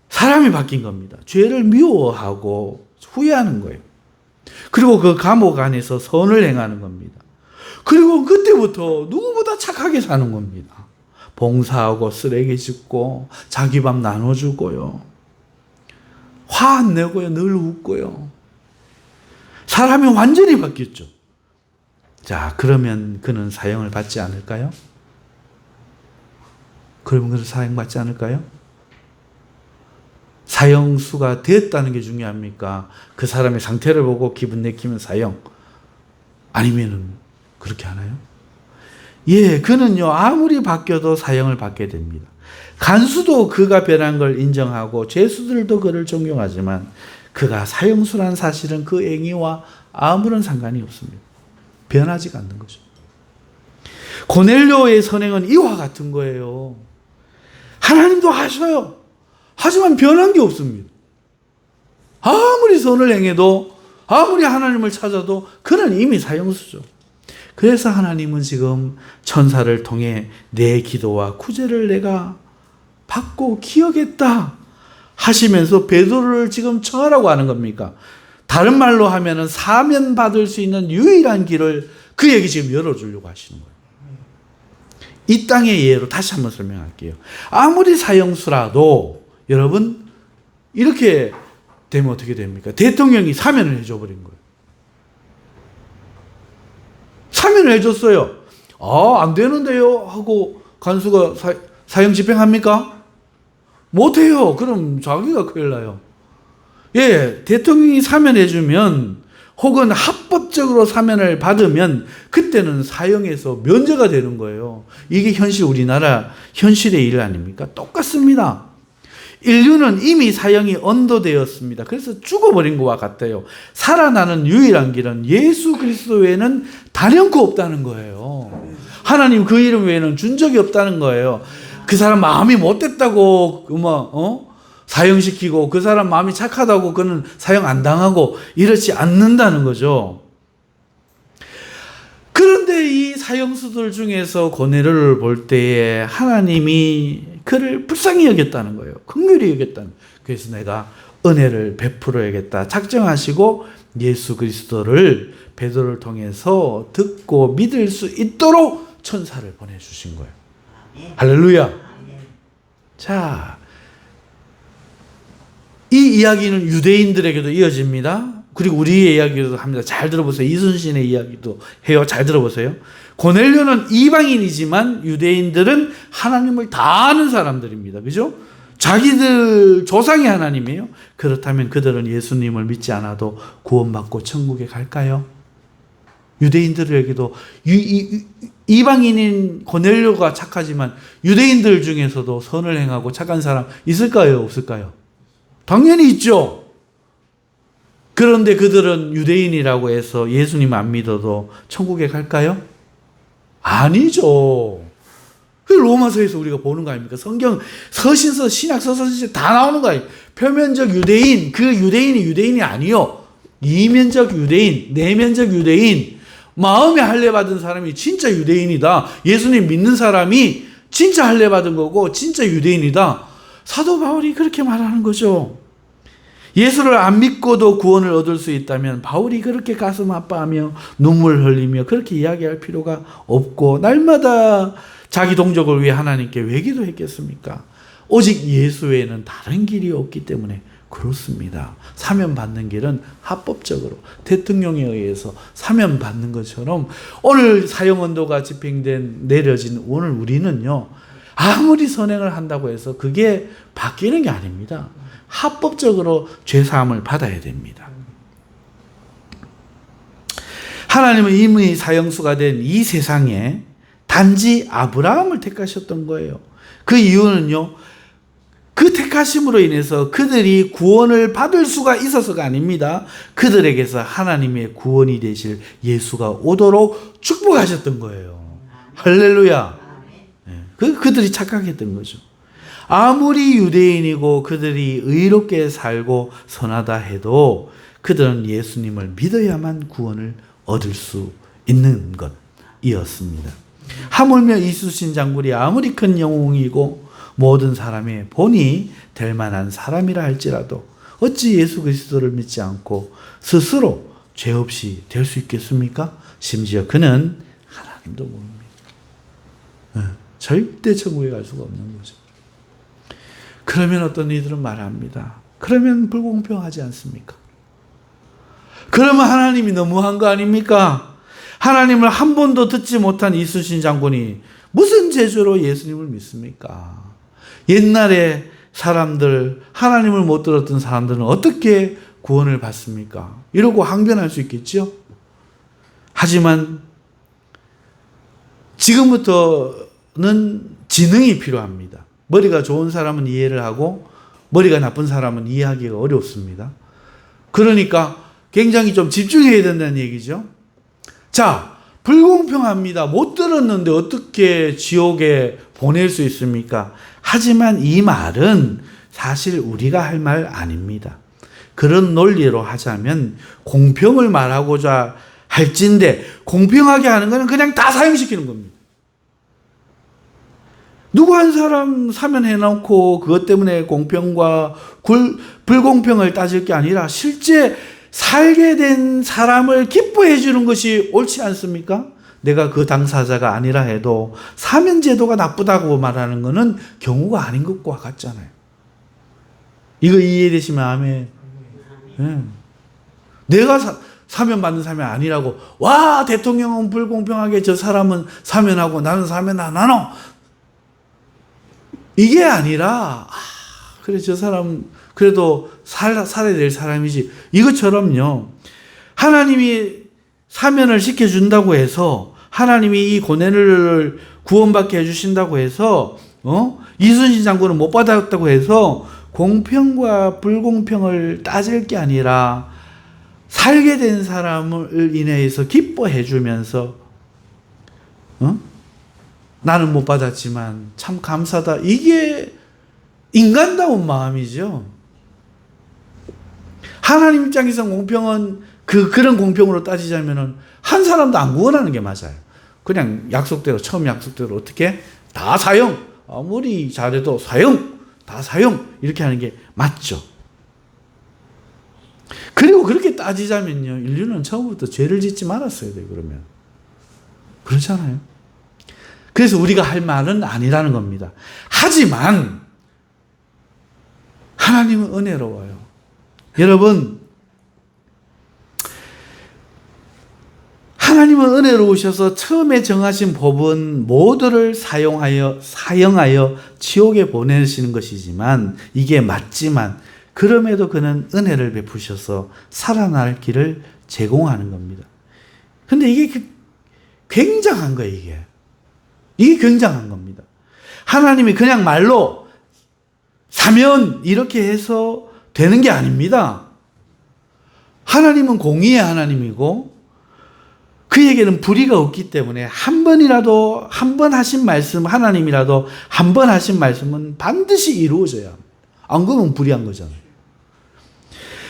[SPEAKER 1] 사람이 바뀐 겁니다. 죄를 미워하고 후회하는 거예요. 그리고 그 감옥 안에서 선을 행하는 겁니다. 그리고 그때부터 누구보다 착하게 사는 겁니다. 봉사하고 쓰레기 줍고 자기 밥 나눠주고요. 화 안 내고요. 늘 웃고요. 사람이 완전히 바뀌었죠. 자, 그러면 그는 사형을 받지 않을까요? 그러면 그는 사형받지 않을까요? 사형수가 되었다는 게 중요합니까? 그 사람의 상태를 보고 기분 내키면 사형, 아니면은 그렇게 하나요? 예, 그는요 아무리 바뀌어도 사형을 받게 됩니다. 간수도 그가 변한 걸 인정하고 죄수들도 그를 존경하지만 그가 사형수란 사실은 그 행위와 아무런 상관이 없습니다. 변하지가 않는 거죠. 고넬료의 선행은 이와 같은 거예요. 하나님도 하셔요. 하지만 변한 게 없습니다. 아무리 선을 행해도, 아무리 하나님을 찾아도 그는 이미 사형수죠. 그래서 하나님은 지금 천사를 통해 내 기도와 구제를 내가 받고 기억했다 하시면서 베드로를 지금 청하라고 하는 겁니까? 다른 말로 하면은 사면 받을 수 있는 유일한 길을 그에게 지금 열어주려고 하시는 거예요. 이 땅의 예로 다시 한번 설명할게요. 아무리 사형수라도 여러분, 이렇게 되면 어떻게 됩니까? 대통령이 사면을 해줘버린 거예요. 사면을 해줬어요. 안 되는데요 하고 간수가 사형 집행합니까? 못해요. 그럼 자기가 큰일 나요. 예, 대통령이 사면해주면 혹은 합법적으로 사면을 받으면 그때는 사형에서 면제가 되는 거예요. 이게 우리나라 현실의 일 아닙니까? 똑같습니다. 인류는 이미 사형이 언도되었습니다. 그래서 죽어버린 것과 같아요. 살아나는 유일한 길은 예수 그리스도 외에는 단연코 없다는 거예요. 하나님 그 이름 외에는 준 적이 없다는 거예요. 그 사람 마음이 못됐다고 사형시키고 그 사람 마음이 착하다고 그는 사형 안 당하고 이렇지 않는다는 거죠. 그런데 이 사형수들 중에서 고넬료를 볼 때에 하나님이 그를 불쌍히 여겼다는 거예요. 긍휼히 여겼다는 거예요. 그래서 내가 은혜를 베풀어야겠다 작정하시고 예수 그리스도를 베드로를 통해서 듣고 믿을 수 있도록 천사를 보내주신 거예요. 할렐루야. 자, 이 이야기는 유대인들에게도 이어집니다. 그리고 우리의 이야기도 합니다. 잘 들어보세요. 이순신의 이야기도 해요. 잘 들어보세요. 고넬료는 이방인이지만 유대인들은 하나님을 다 아는 사람들입니다. 그죠? 자기들 조상이 하나님이에요. 그렇다면 그들은 예수님을 믿지 않아도 구원받고 천국에 갈까요? 유대인들에게도 이방인인 고넬료가 착하지만 유대인들 중에서도 선을 행하고 착한 사람 있을까요? 없을까요? 당연히 있죠. 그런데 그들은 유대인이라고 해서 예수님 안 믿어도 천국에 갈까요? 아니죠. 그 로마서에서 우리가 보는 거 아닙니까? 성경, 서신서, 신약, 서신서 다 나오는 거 아니에요? 표면적 유대인, 그 유대인이 유대인이 아니요. 이면적 유대인, 내면적 유대인, 마음에 할례 받은 사람이 진짜 유대인이다. 예수님 믿는 사람이 진짜 할례 받은 거고 진짜 유대인이다. 사도 바울이 그렇게 말하는 거죠. 예수를 안 믿고도 구원을 얻을 수 있다면 바울이 그렇게 가슴 아파하며 눈물 흘리며 그렇게 이야기할 필요가 없고 날마다 자기 동족을 위해 하나님께 왜 기도했겠습니까? 오직 예수 외에는 다른 길이 없기 때문에 그렇습니다. 사면 받는 길은 합법적으로 대통령에 의해서 사면 받는 것처럼 오늘 사형언도가 집행된 내려진 오늘 우리는요. 아무리 선행을 한다고 해서 그게 바뀌는 게 아닙니다. 합법적으로 죄사함을 받아야 됩니다. 하나님은 이미 사형수가 된 이 세상에 단지 아브라함을 택하셨던 거예요. 그 이유는요. 그 택하심으로 인해서 그들이 구원을 받을 수가 있어서가 아닙니다. 그들에게서 하나님의 구원이 되실 예수가 오도록 축복하셨던 거예요. 할렐루야. 그들이 착각했던 거죠. 아무리 유대인이고 그들이 의롭게 살고 선하다 해도 그들은 예수님을 믿어야만 구원을 얻을 수 있는 것이었습니다. 하물며 이순신 장군이 아무리 큰 영웅이고 모든 사람의 본이 될 만한 사람이라 할지라도 어찌 예수 그리스도를 믿지 않고 스스로 죄 없이 될 수 있겠습니까? 심지어 그는 하나님도 모릅니다. 절대 천국에 갈 수가 없는 거죠. 그러면 어떤 이들은 말합니다. 그러면 불공평하지 않습니까? 그러면 하나님이 너무한 거 아닙니까? 하나님을 한 번도 듣지 못한 이순신 장군이 무슨 재주로 예수님을 믿습니까? 옛날에 사람들, 하나님을 못 들었던 사람들은 어떻게 구원을 받습니까? 이러고 항변할 수 있겠죠? 하지만 지금부터는 지능이 필요합니다. 머리가 좋은 사람은 이해를 하고 머리가 나쁜 사람은 이해하기가 어렵습니다. 그러니까 굉장히 좀 집중해야 된다는 얘기죠. 자, 불공평합니다. 못 들었는데 어떻게 지옥에 보낼 수 있습니까? 하지만 이 말은 사실 우리가 할 말 아닙니다. 그런 논리로 하자면 공평을 말하고자 할진데 공평하게 하는 것은 그냥 다 사형시키는 겁니다. 누구 한 사람 사면해놓고 그것 때문에 공평과 불공평을 따질 게 아니라 실제 살게 된 사람을 기뻐해 주는 것이 옳지 않습니까? 내가 그 당사자가 아니라 해도 사면제도가 나쁘다고 말하는 것은 경우가 아닌 것과 같잖아요. 이거 이해되시면 아멘. 네. 내가 사면받는 사람이 아니라고 와 대통령은 불공평하게 저 사람은 사면하고 나는 사면 안 하노. 이게 아니라 그래 저 사람 그래도 살아야 될 사람이지. 이것처럼요. 하나님이 사면을 시켜준다고 해서 하나님이 이 고뇌를 구원받게 해주신다고 해서 이순신 장군은 못 받았다고 해서 공평과 불공평을 따질 게 아니라 살게 된 사람을 인해서 기뻐해 주면서 나는 못 받았지만 참 감사다. 이게 인간다운 마음이죠. 하나님 입장에서 공평은 그런 공평으로 따지자면은 한 사람도 안 구원하는 게 맞아요. 그냥 약속대로 처음 약속대로 어떻게 다 사형 아무리 잘해도 사형 다 사형 이렇게 하는 게 맞죠. 그리고 그렇게 따지자면요 인류는 처음부터 죄를 짓지 말았어야 돼요. 그러면 그렇잖아요. 그래서 우리가 할 말은 아니라는 겁니다. 하지만 하나님은 은혜로워요. 여러분 하나님은 은혜로우셔서 처음에 정하신 법은 모두를 사형하여 지옥에 보내시는 것이지만, 이게 맞지만 그럼에도 그는 은혜를 베푸셔서 살아날 길을 제공하는 겁니다. 근데 이게 굉장한 거예요, 이게. 이게 굉장한 겁니다. 하나님이 그냥 말로 사면 이렇게 해서 되는 게 아닙니다. 하나님은 공의의 하나님이고 그에게는 불의가 없기 때문에 한 번 하신 말씀, 하나님이라도 한 번 하신 말씀은 반드시 이루어져야 합니다. 안 그러면 불의한 거잖아요.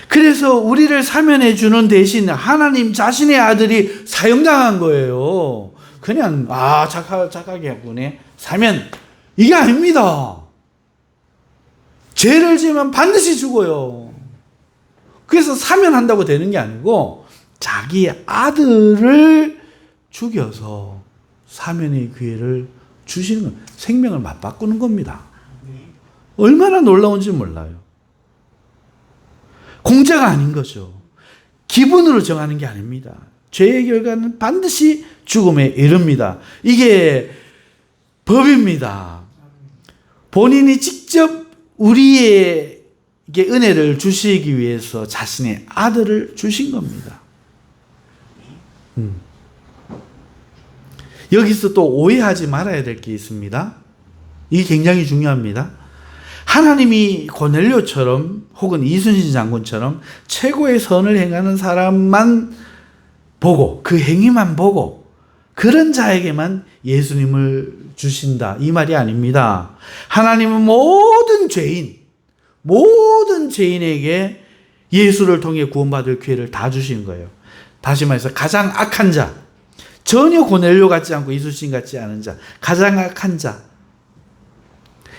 [SPEAKER 1] 그래서 우리를 사면해 주는 대신 하나님 자신의 아들이 사형당한 거예요. 그냥 착하게 하구네 사면, 이게 아닙니다. 죄를 지으면 반드시 죽어요. 그래서 사면한다고 되는 게 아니고 자기 아들을 죽여서 사면의 기회를 주시는 겁니다. 생명을 맞바꾸는 겁니다. 얼마나 놀라운지 몰라요. 공짜가 아닌 거죠. 기분으로 정하는 게 아닙니다. 죄의 결과는 반드시 죽음에 이릅니다. 이게 법입니다. 본인이 직접 우리에게 은혜를 주시기 위해서 자신의 아들을 주신 겁니다. 여기서 또 오해하지 말아야 될 게 있습니다. 이게 굉장히 중요합니다. 하나님이 고넬료처럼 혹은 이순신 장군처럼 최고의 선을 행하는 사람만 보고, 그 행위만 보고 그런 자에게만 예수님을 주신다, 이 말이 아닙니다. 하나님은 모든 죄인에게 예수를 통해 구원받을 기회를 다 주시는 거예요. 다시 말해서 가장 악한 자, 전혀 고넬료 같지 않고 이순신 같지 않은 자, 가장 악한 자,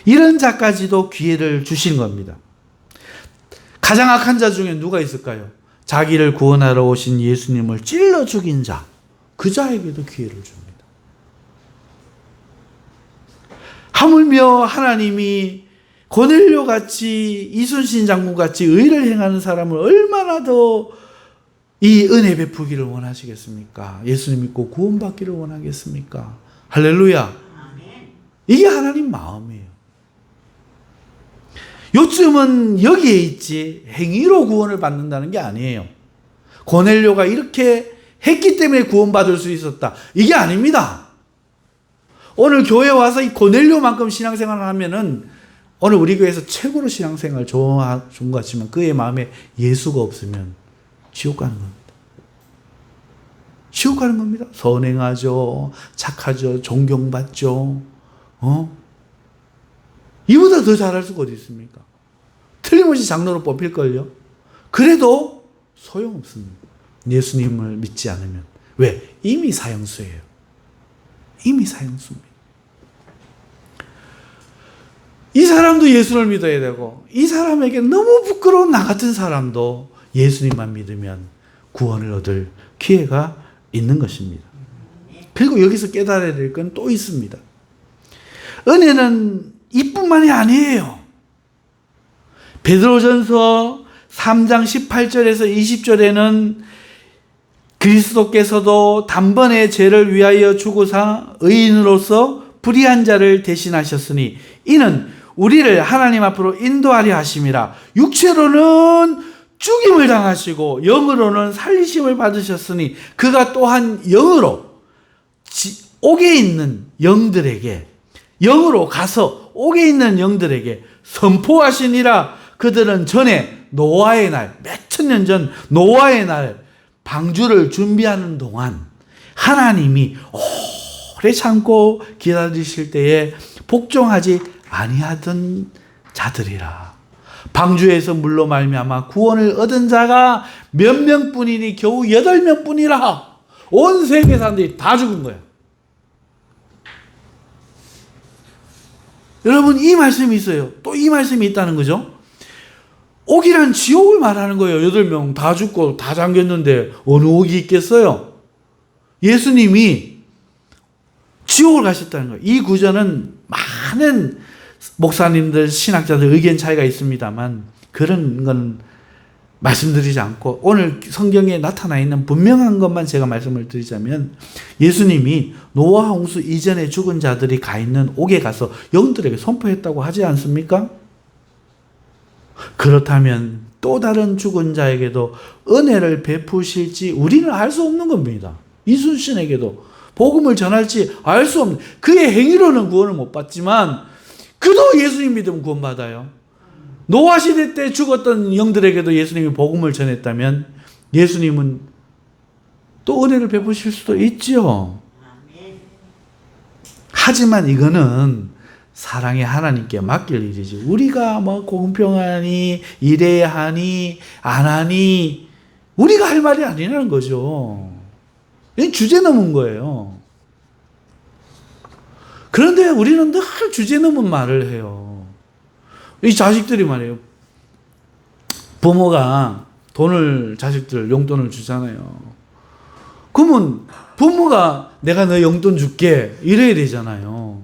[SPEAKER 1] 이런 자까지도 기회를 주신 겁니다. 가장 악한 자 중에 누가 있을까요? 자기를 구원하러 오신 예수님을 찔러 죽인 자, 그 자에게도 기회를 줍니다. 하물며 하나님이 고넬료같이 이순신 장군같이 의를 행하는 사람을 얼마나 더 이 은혜 베푸기를 원하시겠습니까? 예수님 믿고 구원받기를 원하겠습니까? 할렐루야. 이게 하나님 마음이에요. 요즘은 여기에 있지 행위로 구원을 받는다는 게 아니에요. 고넬료가 이렇게 했기 때문에 구원받을 수 있었다, 이게 아닙니다. 오늘 교회 와서 이 고넬료만큼 신앙생활을 하면은 오늘 우리 교회에서 최고로 신앙생활 좋은 것 같지만 그의 마음에 예수가 없으면 지옥 가는 겁니다. 지옥 가는 겁니다. 선행하죠, 착하죠, 존경받죠. 이보다 더 잘할 수가 어디 있습니까? 틀림없이 장로로 뽑힐걸요. 그래도 소용없습니다. 예수님을 믿지 않으면. 왜? 이미 사형수예요. 이미 사형수입니다. 이 사람도 예수를 믿어야 되고, 이 사람에게 너무 부끄러운 나 같은 사람도 예수님만 믿으면 구원을 얻을 기회가 있는 것입니다. 그리고 여기서 깨달아야 될 건 또 있습니다. 은혜는 이뿐만이 아니에요. 베드로전서 3장 18절에서 20절에는 그리스도께서도 단번에 죄를 위하여 죽으사 의인으로서 불의한 자를 대신하셨으니 이는 우리를 하나님 앞으로 인도하려 하심이라. 육체로는 죽임을 당하시고 영으로는 살리심을 받으셨으니 그가 또한 영으로 옥에 있는 영들에게, 영으로 가서 옥에 있는 영들에게 선포하시니라. 그들은 전에 노아의 날, 몇천 년 전 노아의 날 방주를 준비하는 동안 하나님이 오래 참고 기다리실 때에 복종하지 아니하던 자들이라. 방주에서 물로 말미암아 구원을 얻은 자가 몇 명뿐이니 겨우 8명뿐이라. 온 세계 사람들이 다 죽은 거야. 여러분, 이 말씀이 있어요. 또 이 말씀이 있다는 거죠. 옥이란 지옥을 말하는 거예요. 8명 다 죽고 다 잠겼는데 어느 옥이 있겠어요? 예수님이 지옥을 가셨다는 거예요. 이 구절은 많은 목사님들, 신학자들 의견 차이가 있습니다만 그런 건 말씀드리지 않고 오늘 성경에 나타나 있는 분명한 것만 제가 말씀을 드리자면 예수님이 노아 홍수 이전에 죽은 자들이 가 있는 옥에 가서 영들에게 선포했다고 하지 않습니까? 그렇다면 또 다른 죽은 자에게도 은혜를 베푸실지 우리는 알 수 없는 겁니다. 이순신에게도 복음을 전할지 알 수 없는, 그의 행위로는 구원을 못 받지만 그도 예수님 믿으면 구원받아요. 노아 시대 때 죽었던 영들에게도 예수님이 복음을 전했다면 예수님은 또 은혜를 베푸실 수도 있죠. 하지만 이거는 사랑의 하나님께 맡길 일이지, 우리가 뭐 공평하니 이래야 하니 안 하니 우리가 할 말이 아니라는 거죠. 이 주제 넘은 거예요. 그런데 우리는 늘 주제 넘은 말을 해요. 이 자식들이 말이에요. 부모가 돈을, 자식들 용돈을 주잖아요. 그러면 부모가 내가 너 용돈 줄게 이래야 되잖아요.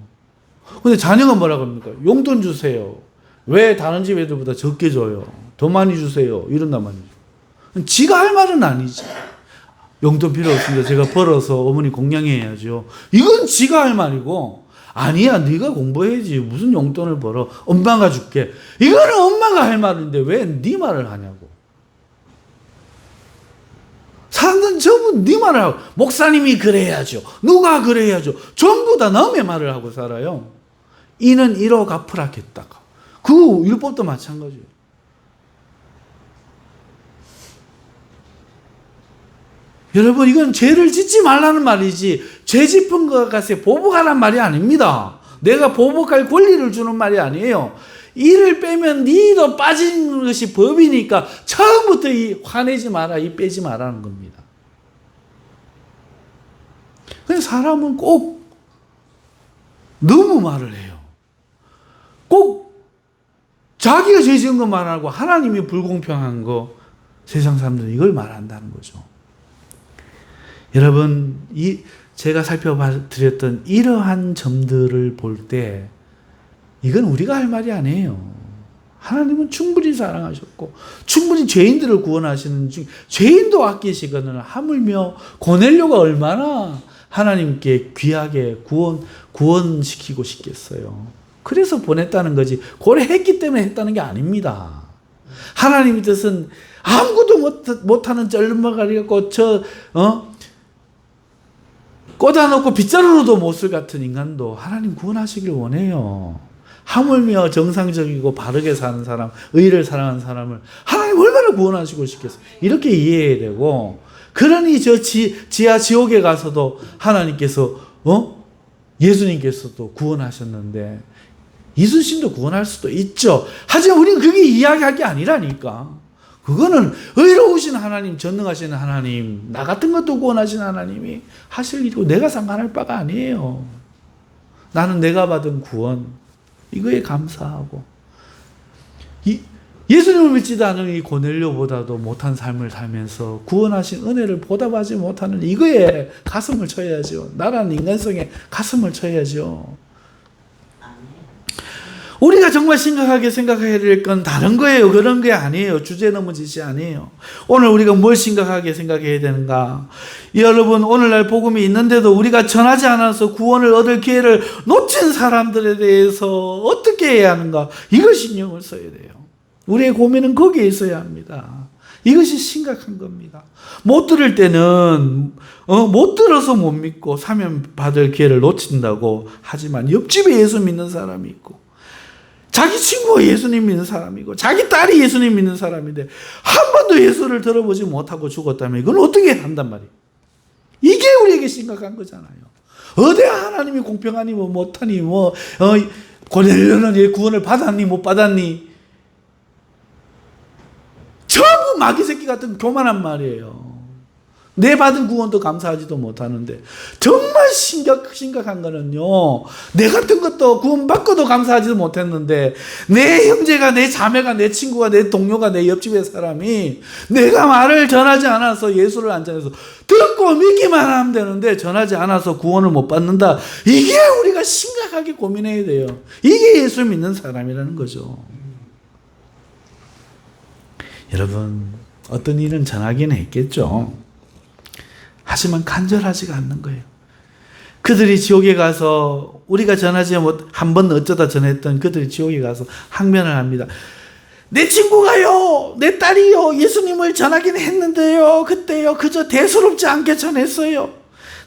[SPEAKER 1] 근데 자녀가 뭐라고 합니까? 용돈 주세요. 왜 다른 집 애들보다 적게 줘요? 더 많이 주세요. 이런단 말이죠. 지가 할 말은 아니지. 용돈 필요 없습니다. 제가 벌어서 어머니 공양해야죠. 이건 지가 할 말이고, 아니야 네가 공부해야지 무슨 용돈을 벌어, 엄마가 줄게, 이거는 엄마가 할 말인데 왜 네 말을 하냐고. 사람들은 전부 네 말을 하고, 목사님이 그래야죠, 누가 그래야죠, 전부 다 남의 말을 하고 살아요. 이는 이로 갚으라 했다가, 그 율법도 마찬가지예요. 여러분, 이건 죄를 짓지 말라는 말이지 죄 짓은 것 같아서 보복하란 말이 아닙니다. 내가 보복할 권리를 주는 말이 아니에요. 이를 빼면 니도 빠지는 것이 법이니까 처음부터 이 화내지 마라, 이 빼지 마라는 겁니다. 근데 사람은 꼭 너무 말을 해요. 꼭 자기가 죄 지은 거 말하고 하나님이 불공평한 거, 세상 사람들은 이걸 말한다는 거죠. 여러분, 제가 살펴드렸던 이러한 점들을 볼 때 이건 우리가 할 말이 아니에요. 하나님은 충분히 사랑하셨고 충분히 죄인들을 구원하시는 중 죄인도 아끼시거늘 하물며 고넬료가 얼마나 하나님께 귀하게 구원시키고 싶겠어요. 그래서 보냈다는 거지, 고래했기 때문에 했다는 게 아닙니다. 하나님의 뜻은 아무것도 못하는 쩔름마가리 갖고 꽂아놓고 빗자루로도 못 쓸 같은 인간도 하나님 구원하시길 원해요. 하물며 정상적이고 바르게 사는 사람, 의를 사랑하는 사람을 하나님 얼마나 구원하시고 싶겠어요. 이렇게 이해해야 되고, 그러니 저 지하 지옥에 가서도 하나님께서 예수님께서도 구원하셨는데 이순신도 구원할 수도 있죠. 하지만 우리는 그게 이야기할 게 아니라니까. 그거는 의로우신 하나님, 전능하신 하나님, 나 같은 것도 구원하신 하나님이 하실 일이고 내가 상관할 바가 아니에요. 나는 내가 받은 구원, 이거에 감사하고, 예수님을 믿지도 않은 이 고넬료보다도 못한 삶을 살면서 구원하신 은혜를 보답하지 못하는 이거에 가슴을 쳐야죠. 나라는 인간성에 가슴을 쳐야죠. 우리가 정말 심각하게 생각해야 될 건 다른 거예요. 그런 게 아니에요. 주제 넘은 짓이 아니에요. 오늘 우리가 뭘 심각하게 생각해야 되는가? 여러분, 오늘날 복음이 있는데도 우리가 전하지 않아서 구원을 얻을 기회를 놓친 사람들에 대해서 어떻게 해야 하는가? 이걸 신경을 써야 돼요. 우리의 고민은 거기에 있어야 합니다. 이것이 심각한 겁니다. 못 들을 때는 못 들어서 못 믿고 사면 받을 기회를 놓친다고 하지만 옆집에 예수 믿는 사람이 있고 자기 친구가 예수님 믿는 사람이고 자기 딸이 예수님 믿는 사람인데 한 번도 예수를 들어보지 못하고 죽었다면 이건 어떻게 한단 말이에요. 이게 우리에게 심각한 거잖아요. 어디 하나님이 공평하니 뭐 못하니 고넬료는 구원을 받았니 못 받았니, 전부 마귀 새끼 같은 교만한 말이에요. 내 받은 구원도 감사하지도 못하는데, 정말 심각한 거는요, 내 같은 것도 구원받고도 감사하지도 못했는데 내 형제가, 내 자매가, 내 친구가, 내 동료가, 내 옆집의 사람이 내가 말을 전하지 않아서, 예수를 안 전해서 듣고 믿기만 하면 되는데 전하지 않아서 구원을 못 받는다. 이게 우리가 심각하게 고민해야 돼요. 이게 예수 믿는 사람이라는 거죠. 여러분, 어떤 일은 전하기는 했겠죠. 하지만 간절하지가 않는 거예요. 그들이 지옥에 가서 우리가 전하지 못 한 번 어쩌다 전했던 그들이 지옥에 가서 항변을 합니다. 내 친구가요, 내 딸이요, 예수님을 전하긴 했는데요, 그때요, 그저 대수롭지 않게 전했어요.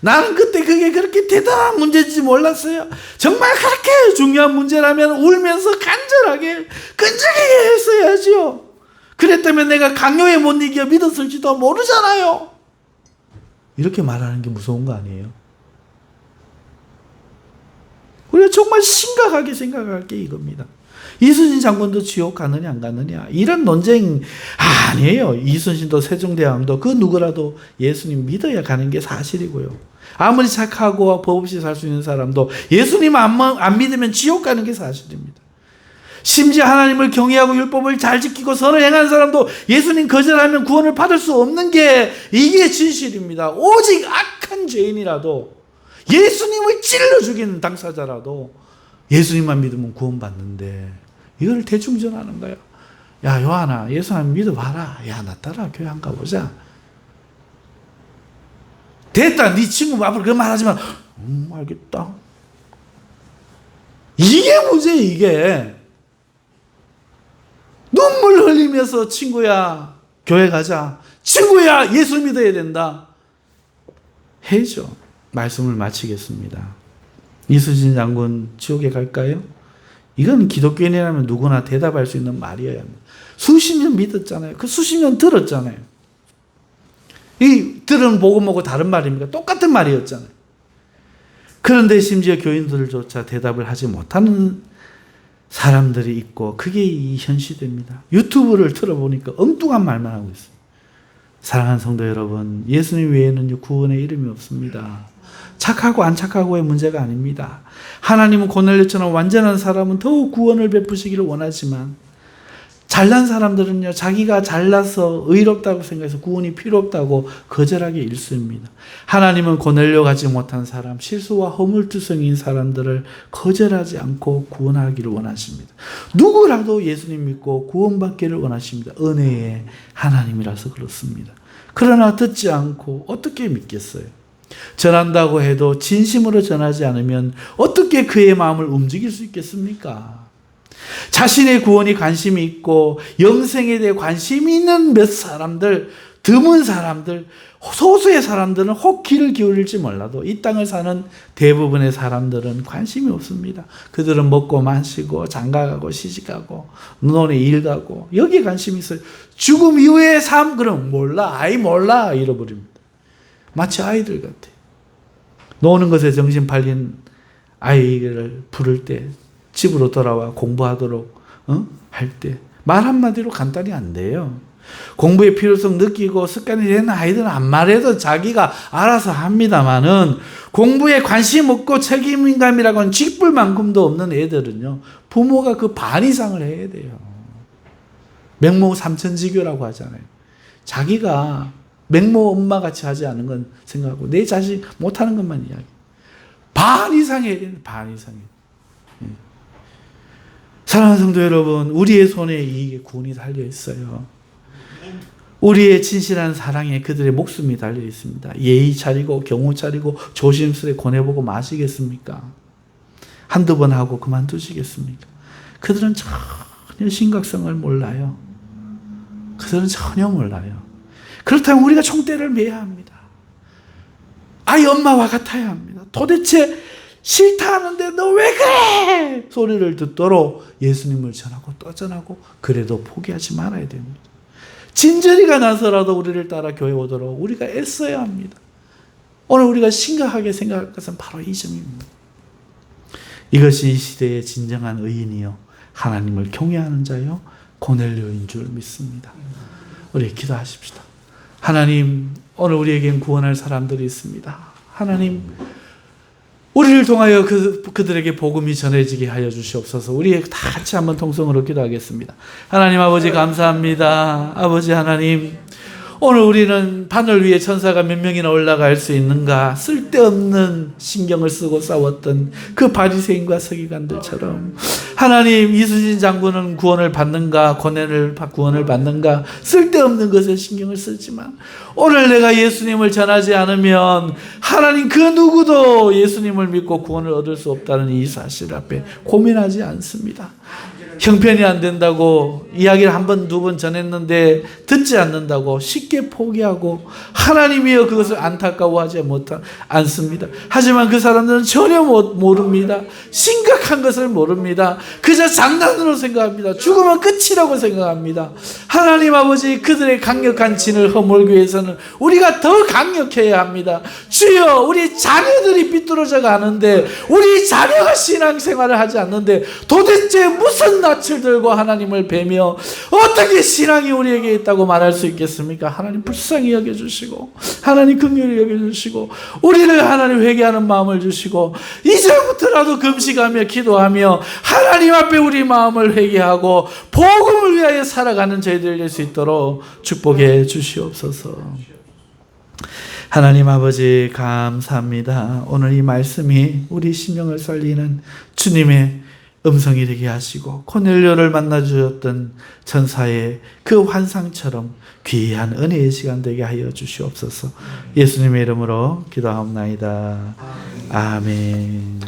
[SPEAKER 1] 나는 그때 그게 그렇게 대단한 문제인지 몰랐어요. 정말 그렇게 중요한 문제라면 울면서 간절하게 끈질기게 했어야지요. 그랬다면 내가 강요에 못 이겨 믿었을지도 모르잖아요. 이렇게 말하는 게 무서운 거 아니에요? 우리가 정말 심각하게 생각할 게 이겁니다. 이순신 장군도 지옥 가느냐 안 가느냐 이런 논쟁 아니에요. 이순신도 세종대왕도 그 누구라도 예수님 믿어야 가는 게 사실이고요. 아무리 착하고 법 없이 살 수 있는 사람도 예수님 안 믿으면 지옥 가는 게 사실입니다. 심지어 하나님을 경외하고 율법을 잘 지키고 선을 행하는 사람도 예수님 거절하면 구원을 받을 수 없는 게 이게 진실입니다. 오직 악한 죄인이라도 예수님을 찔러 죽이는 당사자라도 예수님만 믿으면 구원받는데 이걸 대충 전하는 거예요. 야 요한아 예수님 믿어봐라. 야 나 따라 교회 안 가보자. 됐다. 네 친구 앞으로 그런 말 하지만 알겠다. 이게 문제예요. 이게 눈물 흘리면서 친구야 교회 가자. 친구야 예수 믿어야 된다. 해죠. 말씀을 마치겠습니다. 이순신 장군 지옥에 갈까요? 이건 기독교인이라면 누구나 대답할 수 있는 말이어야 합니다. 수십 년 믿었잖아요. 그 수십 년 들었잖아요. 이 들은 복음하고 다른 말입니까? 똑같은 말이었잖아요. 그런데 심지어 교인들조차 대답을 하지 못하는 사람들이 있고 그게 이 현 시대입니다. 유튜브를 틀어보니까 엉뚱한 말만 하고 있어요. 사랑하는 성도 여러분, 예수님 외에는 구원의 이름이 없습니다. 착하고 안 착하고의 문제가 아닙니다. 하나님은 고넬료처럼 완전한 사람은 더욱 구원을 베푸시기를 원하지만 잘난 사람들은요 자기가 잘나서 의롭다고 생각해서 구원이 필요 없다고 거절하기 일쑤입니다. 하나님은 고넬료 가지 못한 사람, 실수와 허물투성인 사람들을 거절하지 않고 구원하기를 원하십니다. 누구라도 예수님 믿고 구원받기를 원하십니다. 은혜의 하나님이라서 그렇습니다. 그러나 듣지 않고 어떻게 믿겠어요? 전한다고 해도 진심으로 전하지 않으면 어떻게 그의 마음을 움직일 수 있겠습니까? 자신의 구원이 관심이 있고 영생에 대해 관심이 있는 몇 사람들, 드문 사람들, 소수의 사람들은 혹 귀를 기울일지 몰라도 이 땅을 사는 대부분의 사람들은 관심이 없습니다. 그들은 먹고 마시고 장가가고 시집가고 논에 일가고 여기에 관심이 있어요. 죽음 이후의 삶 그럼 몰라. 아이 몰라 잃어버립니다. 마치 아이들 같아요. 노는 것에 정신 팔린 아이를 부를 때 집으로 돌아와 공부하도록 할 때 말 한마디로 간단히 안 돼요. 공부의 필요성 느끼고 습관이 된 아이들은 안 말해도 자기가 알아서 합니다만은 공부에 관심 없고 책임감이라고는 쥐뿔만큼도 없는 애들은요 부모가 그 반 이상을 해야 돼요. 맹모 삼천지교라고 하잖아요. 자기가 맹모 엄마같이 하지 않은 건 생각하고 내 자식 못하는 것만 이야기. 반 이상 해야 돼요. 반 이상. 사랑하는 성도 여러분, 우리의 손에 이 구원이 달려 있어요. 우리의 진실한 사랑에 그들의 목숨이 달려 있습니다. 예의 차리고 경호 차리고 조심스레 권해보고 마시겠습니까? 한두 번 하고 그만두시겠습니까? 그들은 전혀 심각성을 몰라요. 그들은 전혀 몰라요. 그렇다면 우리가 총대를 매야 합니다. 아이 엄마와 같아야 합니다. 도대체 싫다 하는데 너 왜 그래? 소리를 듣도록 예수님을 전하고 또 전하고 그래도 포기하지 말아야 됩니다. 진저리가 나서라도 우리를 따라 교회 오도록 우리가 애써야 합니다. 오늘 우리가 심각하게 생각할 것은 바로 이 점입니다. 이것이 이 시대의 진정한 의인이요 하나님을 경외하는 자요 고넬료인 줄 믿습니다. 우리 기도하십시다. 하나님, 오늘 우리에겐 구원할 사람들이 있습니다. 하나님, 우리를 통하여 그들에게 복음이 전해지게 하여 주시옵소서. 우리 다 같이 한번 통성으로 기도하겠습니다. 하나님 아버지 감사합니다. 아버지 하나님, 오늘 우리는 바늘 위에 천사가 몇 명이나 올라갈 수 있는가? 쓸데없는 신경을 쓰고 싸웠던 그 바리새인과 서기관들처럼 하나님, 이수진 장군은 구원을 받는가? 구원을 받는가? 쓸데없는 것에 신경을 쓰지만 오늘 내가 예수님을 전하지 않으면 하나님 그 누구도 예수님을 믿고 구원을 얻을 수 없다는 이 사실 앞에 고민하지 않습니다. 형편이 안 된다고 이야기를 한 번, 두 번 전했는데 듣지 않는다고 쉽게 포기하고 하나님이여 그것을 안타까워하지 않습니다. 하지만 그 사람들은 전혀 모릅니다. 심각한 것을 모릅니다. 그저 장난으로 생각합니다. 죽으면 끝이라고 생각합니다. 하나님 아버지, 그들의 강력한 진을 허물기 위해서는 우리가 더 강력해야 합니다. 주여, 우리 자녀들이 삐뚤어져 가는데, 우리 자녀가 신앙생활을 하지 않는데 도대체 무슨 낯을 들고 하나님을 뵈며 어떻게 신앙이 우리에게 있다고 말할 수 있겠습니까? 하나님 불쌍히 여겨주시고, 하나님 긍휼히 여겨주시고, 우리를 하나님 회개하는 마음을 주시고, 이제부터라도 금식하며 기도하며 하나님 앞에 우리 마음을 회개하고 복음을 위하여 살아가는 저희들 될 수 있도록 축복해 주시옵소서. 하나님 아버지, 감사합니다. 오늘 이 말씀이 우리 심령을 살리는 주님의 음성이 되게 하시고, 코넬료를 만나 주셨던 천사의 그 환상처럼 귀한 은혜의 시간 되게 하여 주시옵소서. 예수님의 이름으로 기도하옵나이다. 아멘.